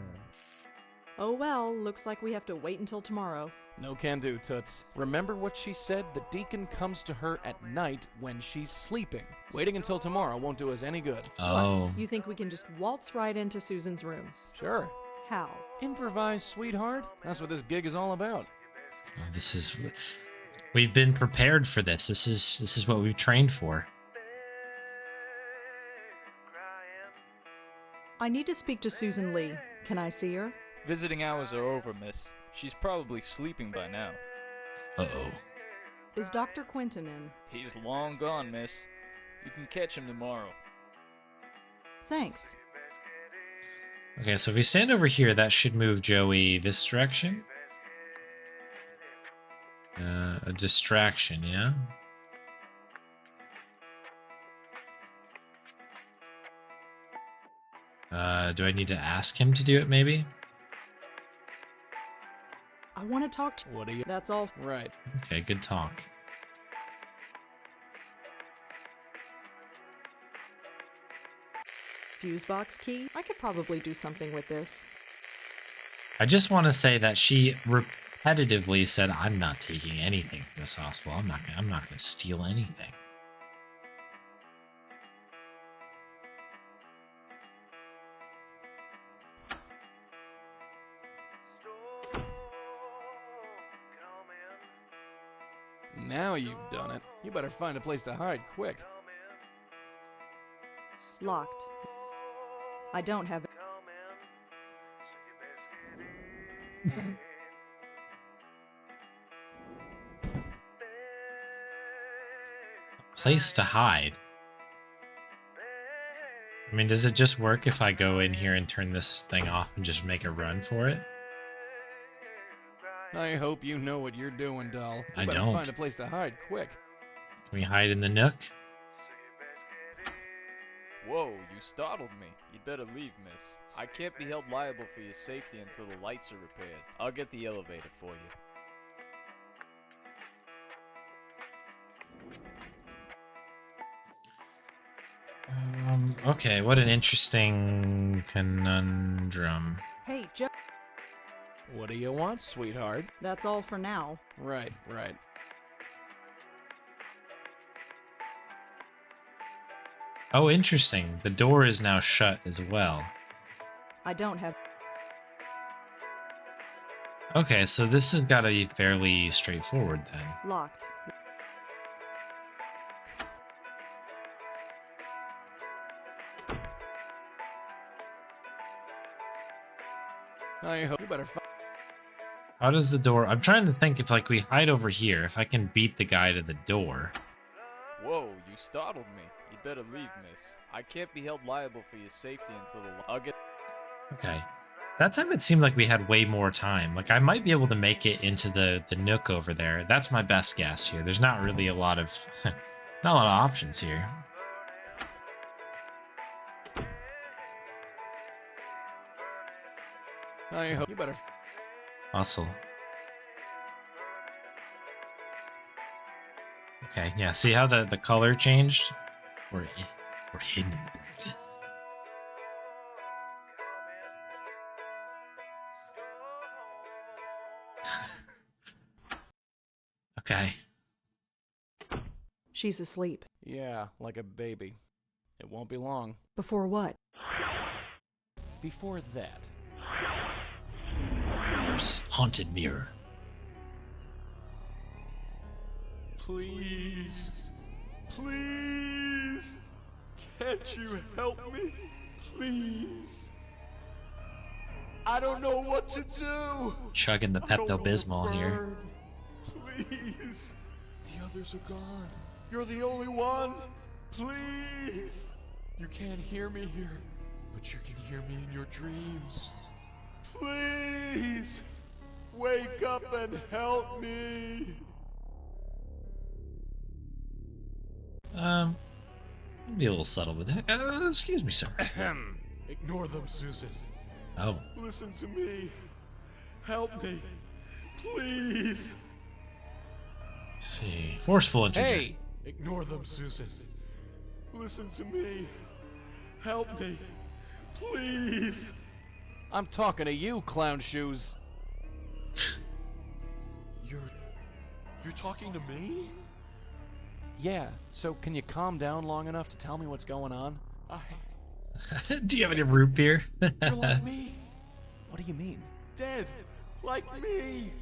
Oh well, looks like we have to wait until tomorrow. No can do, Toots. Remember what she said? The deacon comes to her at night when she's sleeping. Waiting until tomorrow won't do us any good. Oh. What? You think we can just waltz right into Susan's room? Sure. How? Improvise, sweetheart. That's what this gig is all about. Oh, this is... We've been prepared for this. This is what we've trained for. I need to speak to Susan Lee. Can I see her? Visiting hours are over, miss. She's probably sleeping by now. Uh-oh. Is Dr. Quinton in? He's long gone, miss. You can catch him tomorrow. Thanks. Okay, so if we stand over here, that should move Joey this direction. A distraction, yeah? Do I need to ask him to do it, maybe? I want to talk to What do you... That's all. Right. Okay, good talk. Fuse box key? I could probably do something with this. I just want to say that she repetitively said, "I'm not taking anything from this hospital. I'm not gonna steal anything." Now you've done it. You better find a place to hide quick. Locked. I don't have it. Place to hide. I mean, does it just work if I go in here and turn this thing off and just make a run for it? I hope you know what you're doing, doll. You I better don't. find a place to hide quick. Can we hide in the nook? Whoa, you startled me. You'd better leave, miss. I can't be held liable for your safety until the lights are repaired. I'll get the elevator for you. Okay, what an interesting conundrum. Hey, Joe. What do you want, sweetheart? That's all for now. Right, right. Oh, interesting. The door is now shut as well. I don't have. Okay, so this has got to be fairly straightforward then. Locked. I hope you better How does the door... I'm trying to think if, like, we hide over here, if I can beat the guy to the door. Whoa, you startled me. You'd better leave, miss. I can't be held liable for your safety until the... I'll get... Okay. That time it seemed like we had way more time. Like, I might be able to make it into the nook over there. That's my best guess here. There's not really a lot of... not a lot of options here. I hope you better... Hustle. Okay, yeah, see how the color changed? We're hidden in the darkness. Okay. She's asleep. Yeah, like a baby. It won't be long. Before what? Before that. Haunted mirror. Please, please, can't you help me? Please. I don't know what to do. Chugging the I don't know Pepto-Bismol where to here. burn. Please. The others are gone. You're the only one. Please. You can't hear me here, but you can hear me in your dreams. Please. Wake up and help me. Be a little subtle with it. Excuse me, sir. Ignore them, Susan. Oh. Listen to me. Help me. Please. Let's see. Forceful interjection. Hey! Ignore them, Susan. Listen to me. Help me. Please. I'm talking to you, clown shoes. You're talking to me? Yeah, so can you calm down long enough to tell me what's going on? Do you have any root beer? You're like me. What do you mean? Dead. Like me.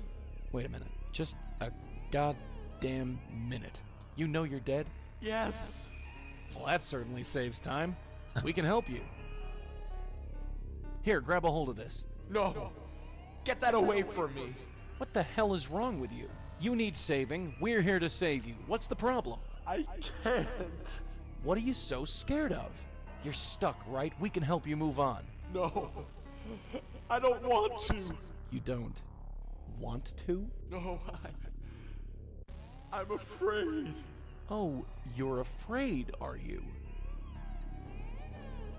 Wait a minute. Just a goddamn minute. You know you're dead? Yes. Well, that certainly saves time. We can help you. Here, grab a hold of this. No! Get that away from me! What the hell is wrong with you? You need saving. We're here to save you. What's the problem? I can't! What are you so scared of? You're stuck, right? We can help you move on. No! I don't want to! You don't want to? No, I'm afraid. Oh, you're afraid, are you?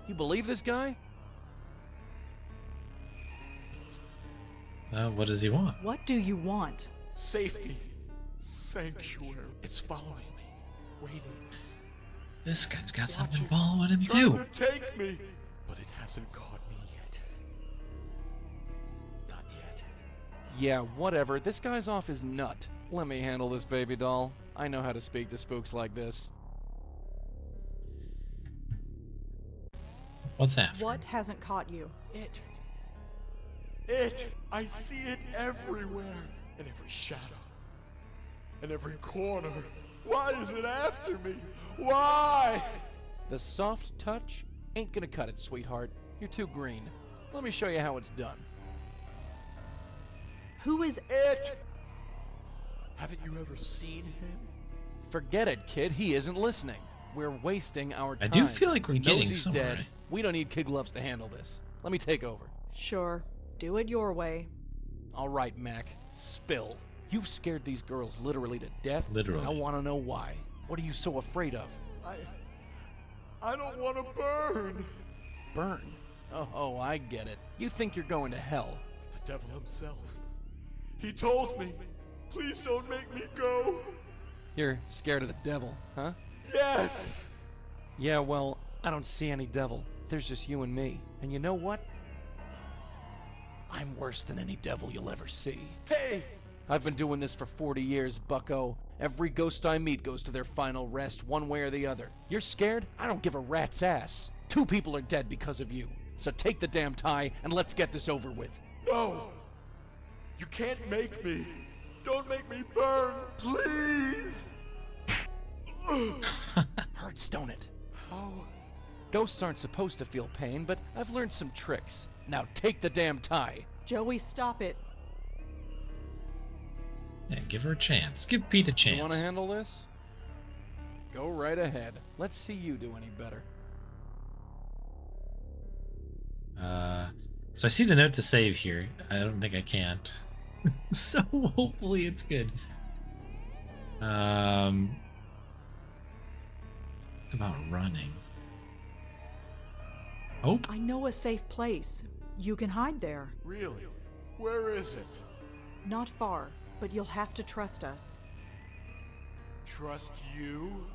You believe this guy? What does he want? What do you want? Safety. Sanctuary. It's following me. Waiting. This guy's got Watching. something following him Trying too. to take me. But it hasn't caught me yet. Not yet. Yeah, whatever. This guy's off his nut. Let me handle this, baby doll. I know how to speak to spooks like this. What's that? What hasn't caught you? It. I see it everywhere. In every shadow. In every corner. Why is it after me? Why? The soft touch ain't gonna cut it, sweetheart. You're too green. Let me show you how it's done. Who is It. Haven't you ever seen him? Forget it, kid. He isn't listening. We're wasting our time. I do feel like we're He knows getting he's somewhere, dead. right? We don't need kid gloves to handle this. Let me take over. Sure. Do it your way. All right, Mac. Spill. You've scared these girls literally to death. Literally. I want to know why. What are you so afraid of? I don't want to burn. Burn? Oh, I get it. You think you're going to hell. The devil himself. He told me, please don't make me go. You're scared of the devil, huh? Yes. Yeah, well, I don't see any devil. There's just you and me. And you know what? I'm worse than any devil you'll ever see. Hey. I've been doing this for 40 years, bucko. Every ghost I meet goes to their final rest, one way or the other. You're scared? I don't give a rat's ass. 2 people are dead because of you. So take the damn tie and let's get this over with. No. You can't make me. Don't make me burn, please. Hurts, don't it? How? Ghosts aren't supposed to feel pain, but I've learned some tricks. Now take the damn tie. Joey, stop it. Yeah, give her a chance. Give Pete a chance. You want to handle this? Go right ahead. Let's see you do any better. So I see the note to save here. I don't think I can. So hopefully it's good. What about running? Oh, I know a safe place. You can hide there. Really? Where is it? Not far, but you'll have to trust us. Trust you?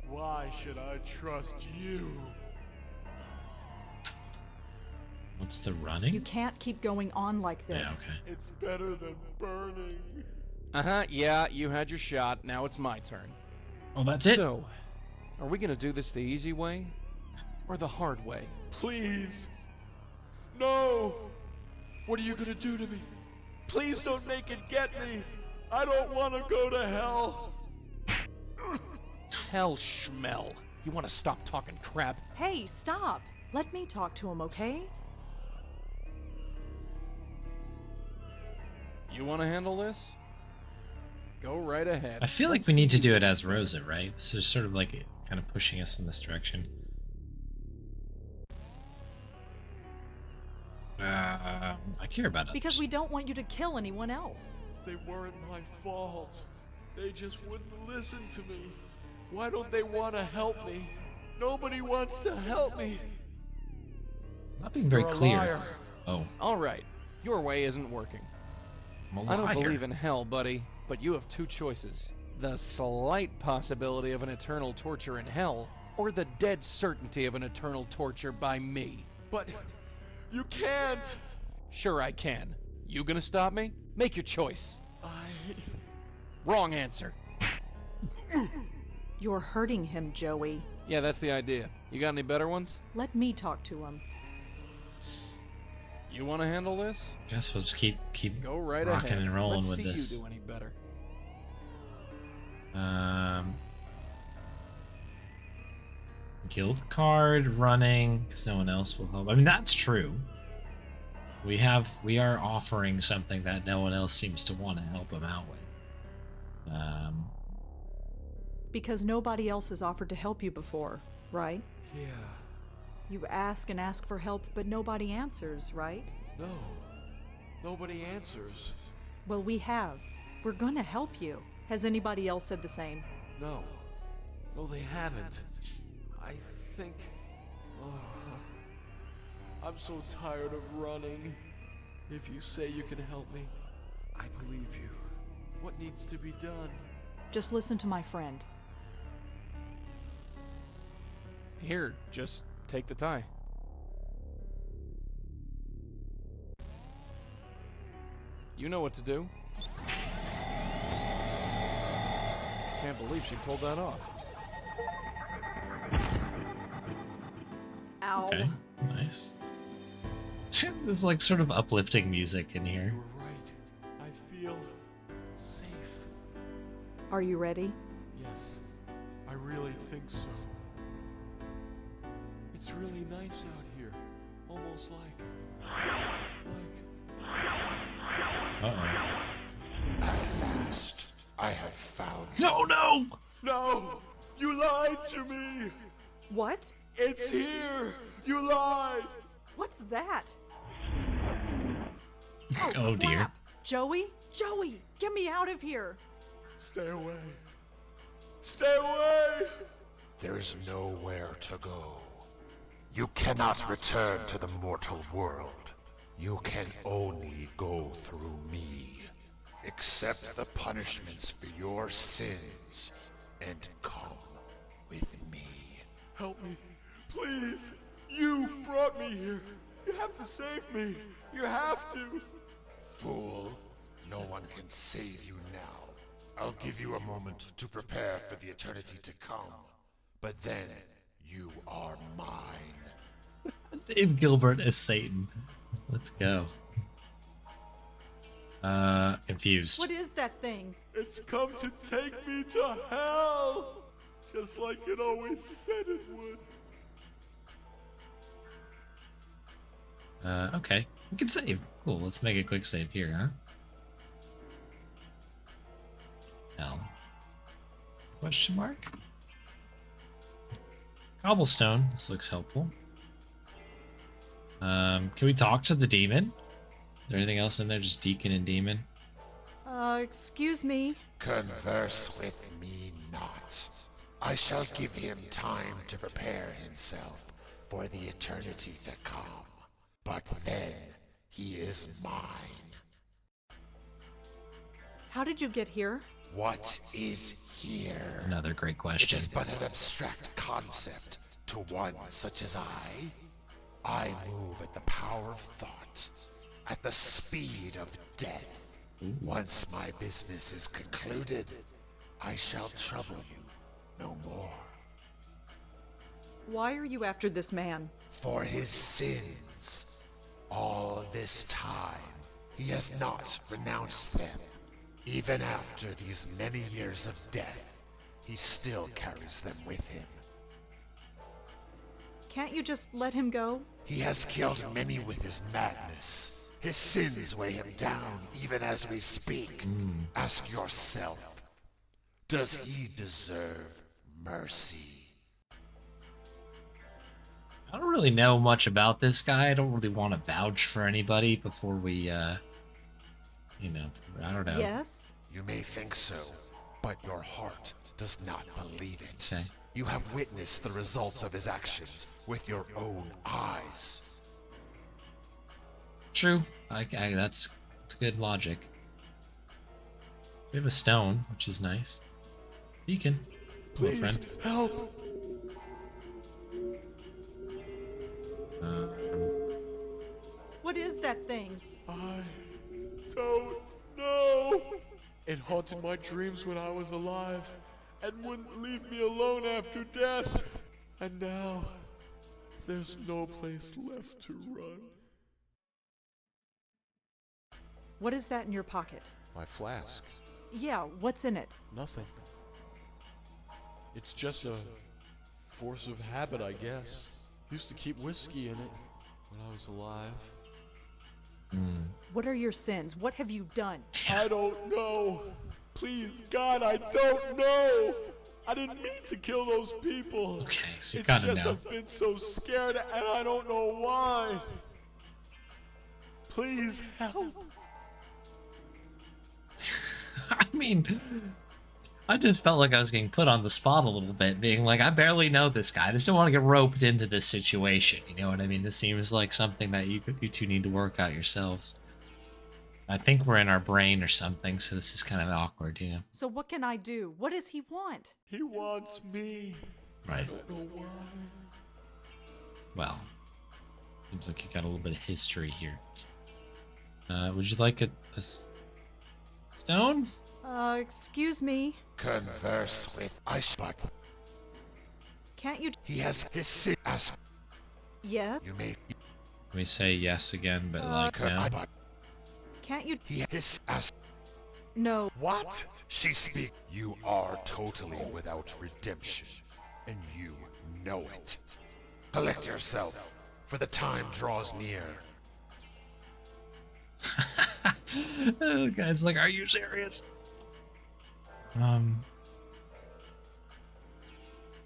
Why should I trust you? what's the You running? can't keep going on like this. Yeah, okay. It's better than burning. Yeah, you had your shot. Now it's my turn. Oh, that's it? So, are we gonna do this the easy way? Or the hard way? Please. No. What are you gonna do to me? Please don't make it get me. I don't want to go to hell. Hell, schmel. You wanna stop talking crap? Hey, stop! Let me talk to him, okay? You wanna handle this? Go right ahead. I feel like we need to do it as Rosa, right? This is sort of like kind of pushing us in this direction. I care about others. Because we don't want you to kill anyone else. They weren't my fault. They just wouldn't listen to me. Why don't they want to help me? Nobody wants to help me. Not being very You're a clear. liar. Oh, Alright, your way isn't working. I'm a I don't liar. believe in hell, buddy, but you have 2 choices. The slight possibility of an eternal torture in hell, or the dead certainty of an eternal torture by me. But you can't. Sure I can. You gonna stop me? Make your choice. Wrong answer. You're hurting him, Joey. Yeah, that's the idea. You got any better ones? Let me talk to him. You wanna handle this? Guess we'll just keep Go right rocking ahead. and rolling Let's with see this. you do any better. Guild card running because no one else will help. I mean, that's true. We are offering something that no one else seems to want to help him out with. Because nobody else has offered to help you before, right? Yeah. You ask and ask for help, but nobody answers, right? No. Nobody answers. Well, we have. We're gonna help you. Has anybody else said the same? No. No, they haven't. I think... Oh, I'm so tired of running. If you say you can help me, I believe you. What needs to be done? Just listen to my friend. Here, just take the tie. You know what to do. Can't believe she pulled that off. Ow. Okay, nice. There's like sort of uplifting music in here. You were right. I feel safe. Are you ready? Yes, I really think so. It's really nice out here. Almost like... Uh-oh. At last, I have found... No! No! You lied to me! What? It's here! You lied! What's that? Oh dear. Crap. Joey? Joey, get me out of here! Stay away. Stay away! There is nowhere to go. You cannot return to the mortal world. You can only go through me. Accept the punishments for your sins and come with me. Help me. Please. You brought me here. You have to save me. You have to. Fool, no one can save you now. I'll give you a moment to prepare for the eternity to come. But then, you are mine. Dave Gilbert as Satan. Let's go. Confused. What is that thing? It's come to take me to hell. Just like it always said it would. Okay. We can save. Cool, let's make a quick save here, huh? Hell. Question mark? Cobblestone. This looks helpful. Can we talk to the demon? Is there anything else in there? Just deacon and demon? Excuse me. Converse with me not. I shall give him time to prepare himself for the eternity to come. But then, he is mine. How did you get here? What is here? Another great question. It is but an abstract concept to one such as I. I move at the power of thought, at the speed of death. Once my business is concluded, I shall trouble you no more. Why are you after this man? For his sins. All this time, he has not renounced them. Even after these many years of death, he still carries them with him. Can't you just let him go? He has killed many with his madness. His sins weigh him down even as we speak. Ask yourself, does he deserve mercy? I don't really know much about this guy. I don't really want to vouch for anybody before we, you know, I don't know. Yes? You may think so, but your heart does not believe it. Okay. You have witnessed the results of his actions with your own eyes. True. That's good logic. We have a stone, which is nice. Deacon. Hello, Please, friend. help. What is that thing? I don't know. It haunted my dreams when I was alive and wouldn't leave me alone after death. And now, there's no place left to run. What is that in your pocket? My flask. Yeah, what's in it? Nothing. It's just a force of habit, I guess. Used to keep whiskey in it when I was alive. What are your sins? What have you done? I don't know. Please, God, I don't know. I didn't mean to kill those people. Okay, so you It's gotta just know. I've been so scared and I don't know why. Please help. I mean, I just felt like I was getting put on the spot a little bit, being like, I barely know this guy. I just don't want to get roped into this situation. You know what I mean? This seems like something that you two need to work out yourselves. I think we're in our brain or something, so this is kind of awkward, you know? So what can I do? What does he want? He wants me. Right. I don't know why. Well, seems like you got a little bit of history here. Would you like a stone? Excuse me. Converse with Ice, but Can't you... he has his sin as Yeah? you may. We say yes again, but like no. But Can't you... he is as No. what? She speak. You are totally without redemption, and you know it. Collect yourself, for the time draws near. Oh, guys, like, are you serious?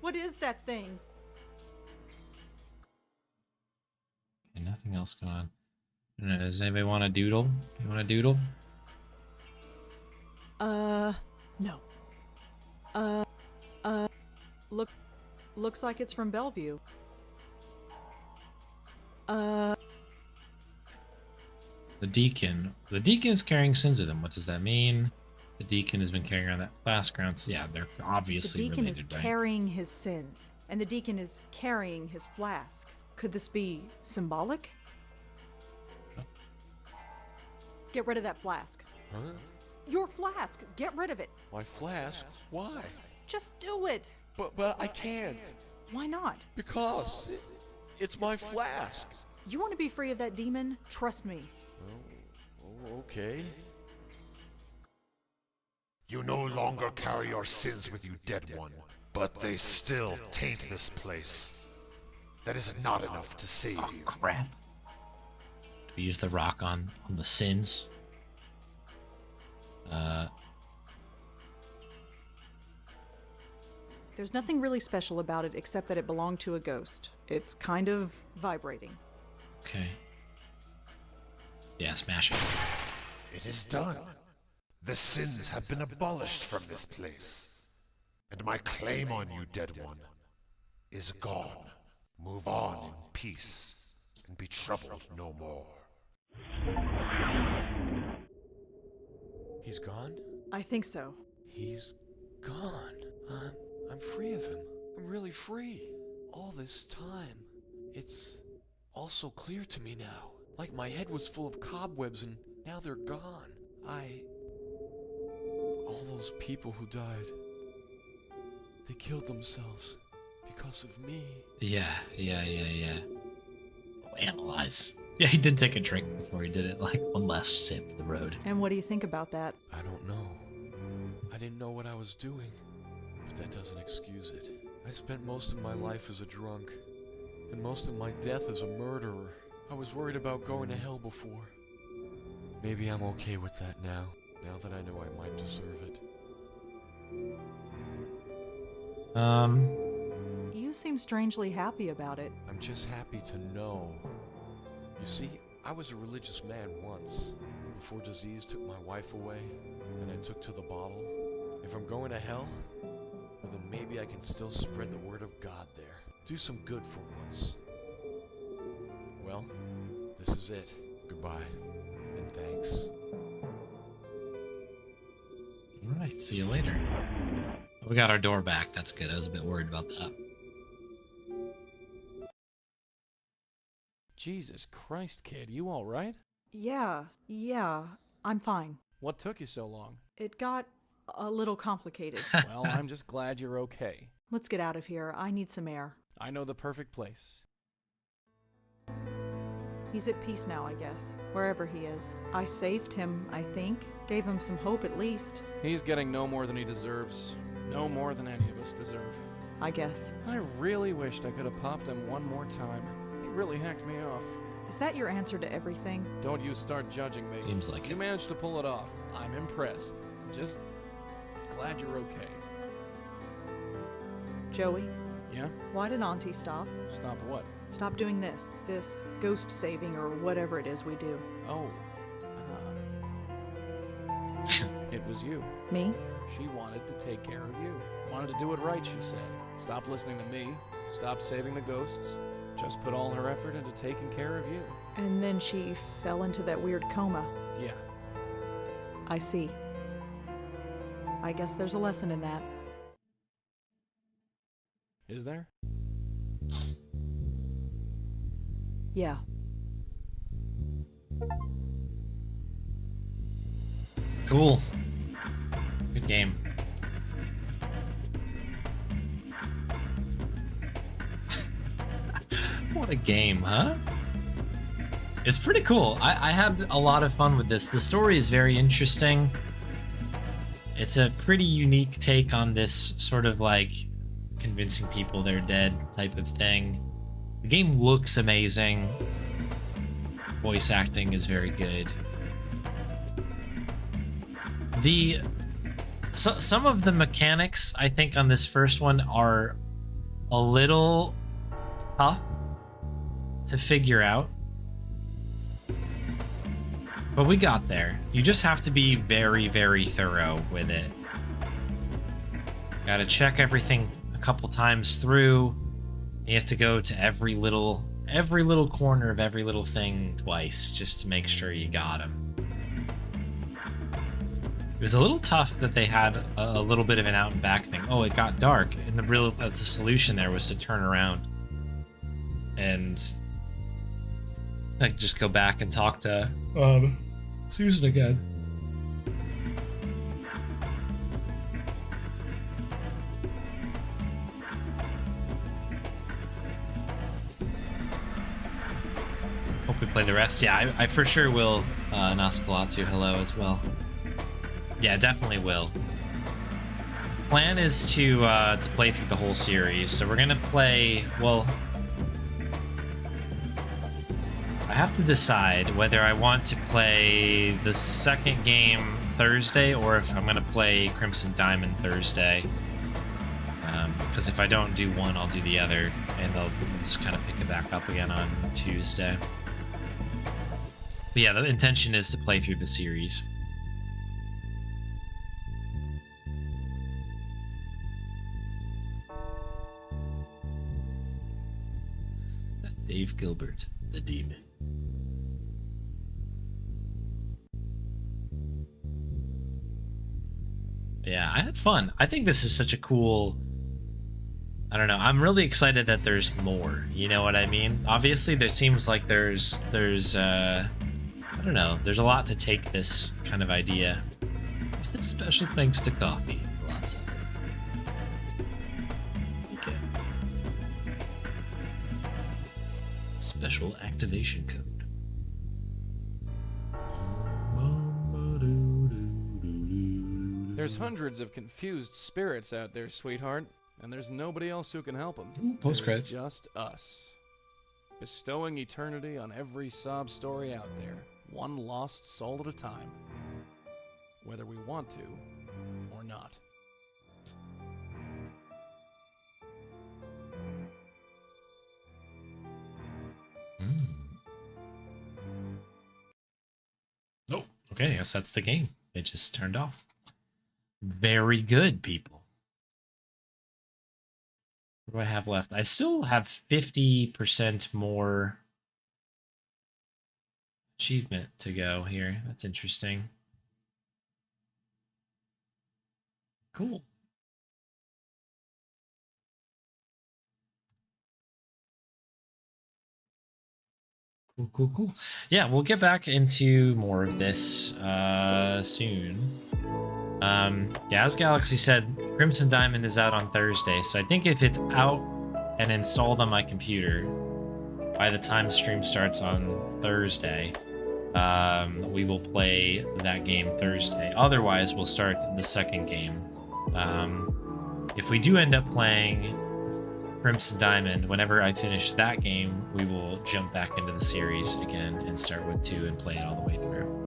What is that thing? Okay, nothing else going on. I don't know, does anybody want a doodle? You want a doodle? No. Looks like it's from Bellevue. The deacon. The deacon's carrying sins with him. What does that mean? The deacon has been carrying around that flask around. So yeah, they're obviously The deacon related, is right? carrying his sins, and the deacon is carrying his flask. Could this be symbolic? Get rid of that flask. Huh? Your flask! Get rid of it! My flask? Why? Just do it! But I can't. Why not? Because it's my flask. You want to be free of that demon? Trust me. Oh, okay. You no longer carry your sins with you, dead one, but they still taint this place. That is not enough to save Oh, you. crap. Do we use the rock on the sins? There's nothing really special about it except that it belonged to a ghost. It's kind of vibrating. Okay. Yeah, smash it. It is done. The sins have been abolished from this place. And my claim on you, dead one, is gone. Move on in peace, and be troubled no more. He's gone? I think so. He's gone. I'm free of him. I'm really free. All this time. It's all so clear to me now. Like my head was full of cobwebs and now they're gone. All those people who died, they killed themselves because of me. Yeah. Oh, analyze. Yeah, he did take a drink before he did it, like one last sip of the road. And what do you think about that? I don't know. I didn't know what I was doing, but that doesn't excuse it. I spent most of my life as a drunk, and most of my death as a murderer. I was worried about going to hell before. Maybe I'm okay with that now that I know I might deserve it. You seem strangely happy about it. I'm just happy to know. You see, I was a religious man once, before disease took my wife away, and I took to the bottle. If I'm going to hell, well then maybe I can still spread the word of God there. Do some good for once. Well, this is it. Goodbye, and thanks. Alright, see you later. We got our door back, that's good. I was a bit worried about that. Jesus Christ, kid, you alright? Yeah, I'm fine. What took you so long? It got a little complicated. Well, I'm just glad you're okay. Let's get out of here. I need some air. I know the perfect place. He's at peace now, I guess. Wherever he is. I saved him, I think. Gave him some hope at least. He's getting no more than he deserves. No more than any of us deserve. I guess. I really wished I could have popped him one more time. He really hacked me off. Is that your answer to everything? Don't you start judging me. Seems like You it. managed to pull it off. I'm impressed. Just glad you're okay. Joey, Yeah? why did Auntie stop? Stop what? Stop doing this. This ghost saving or whatever it is we do. Oh. It was you. Me? She wanted to take care of you. Wanted to do it right, she said. Stop listening to me. Stop saving the ghosts. Just put all her effort into taking care of you. And then she fell into that weird coma. Yeah. I see. I guess there's a lesson in that. Is there? Yeah. Cool. Good game. What a game, huh? It's pretty cool. I had a lot of fun with this. The story is very interesting. It's a pretty unique take on this sort of like convincing people they're dead type of thing. The game looks amazing. Voice acting is very good. Some of the mechanics, I think, on this first one are a little tough to figure out. But we got there. You just have to be very, very thorough with it. Gotta check everything a couple times through. You have to go to every little corner of every little thing twice just to make sure you got them. It was a little tough that they had a little bit of an out and back thing. Oh, it got dark, and the solution there was to turn around and like just go back and talk to Susan again. Hope we play the rest. Yeah, I for sure will. Nosferatu, hello as well. Yeah, definitely will. Plan is to play through the whole series, so we're gonna play. Well, I have to decide whether I want to play the second game Thursday or if I'm gonna play Crimson Diamond Thursday. Because if I don't do one, I'll do the other, and they'll just kind of pick it back up again on Tuesday. But yeah, the intention is to play through the series. Dave Gilbert, the demon. Yeah, I had fun. I think this is such a cool... I don't know. I'm really excited that there's more. You know what I mean? Obviously, there seems like there's I don't know. There's a lot to take this kind of idea. Special thanks to coffee. Lots of it. Okay. Special activation code. There's hundreds of confused spirits out there, sweetheart, and there's nobody else who can help them. Post-credits. There's just us. Bestowing eternity on every sob story out there, one lost soul at a time. Whether we want to or not. Oh, okay. I guess that's the game. It just turned off. Very good, people. What do I have left? I still have 50% more achievement to go here. That's interesting. Cool. Cool. Yeah, we'll get back into more of this soon. Yeah, as Galaxy said, Crimson Diamond is out on Thursday, so I think if it's out and installed on my computer by the time stream starts on Thursday, we will play that game Thursday. Otherwise, we'll start the second game. If we do end up playing Crimson Diamond, whenever I finish that game, we will jump back into the series again and start with 2 and play it all the way through.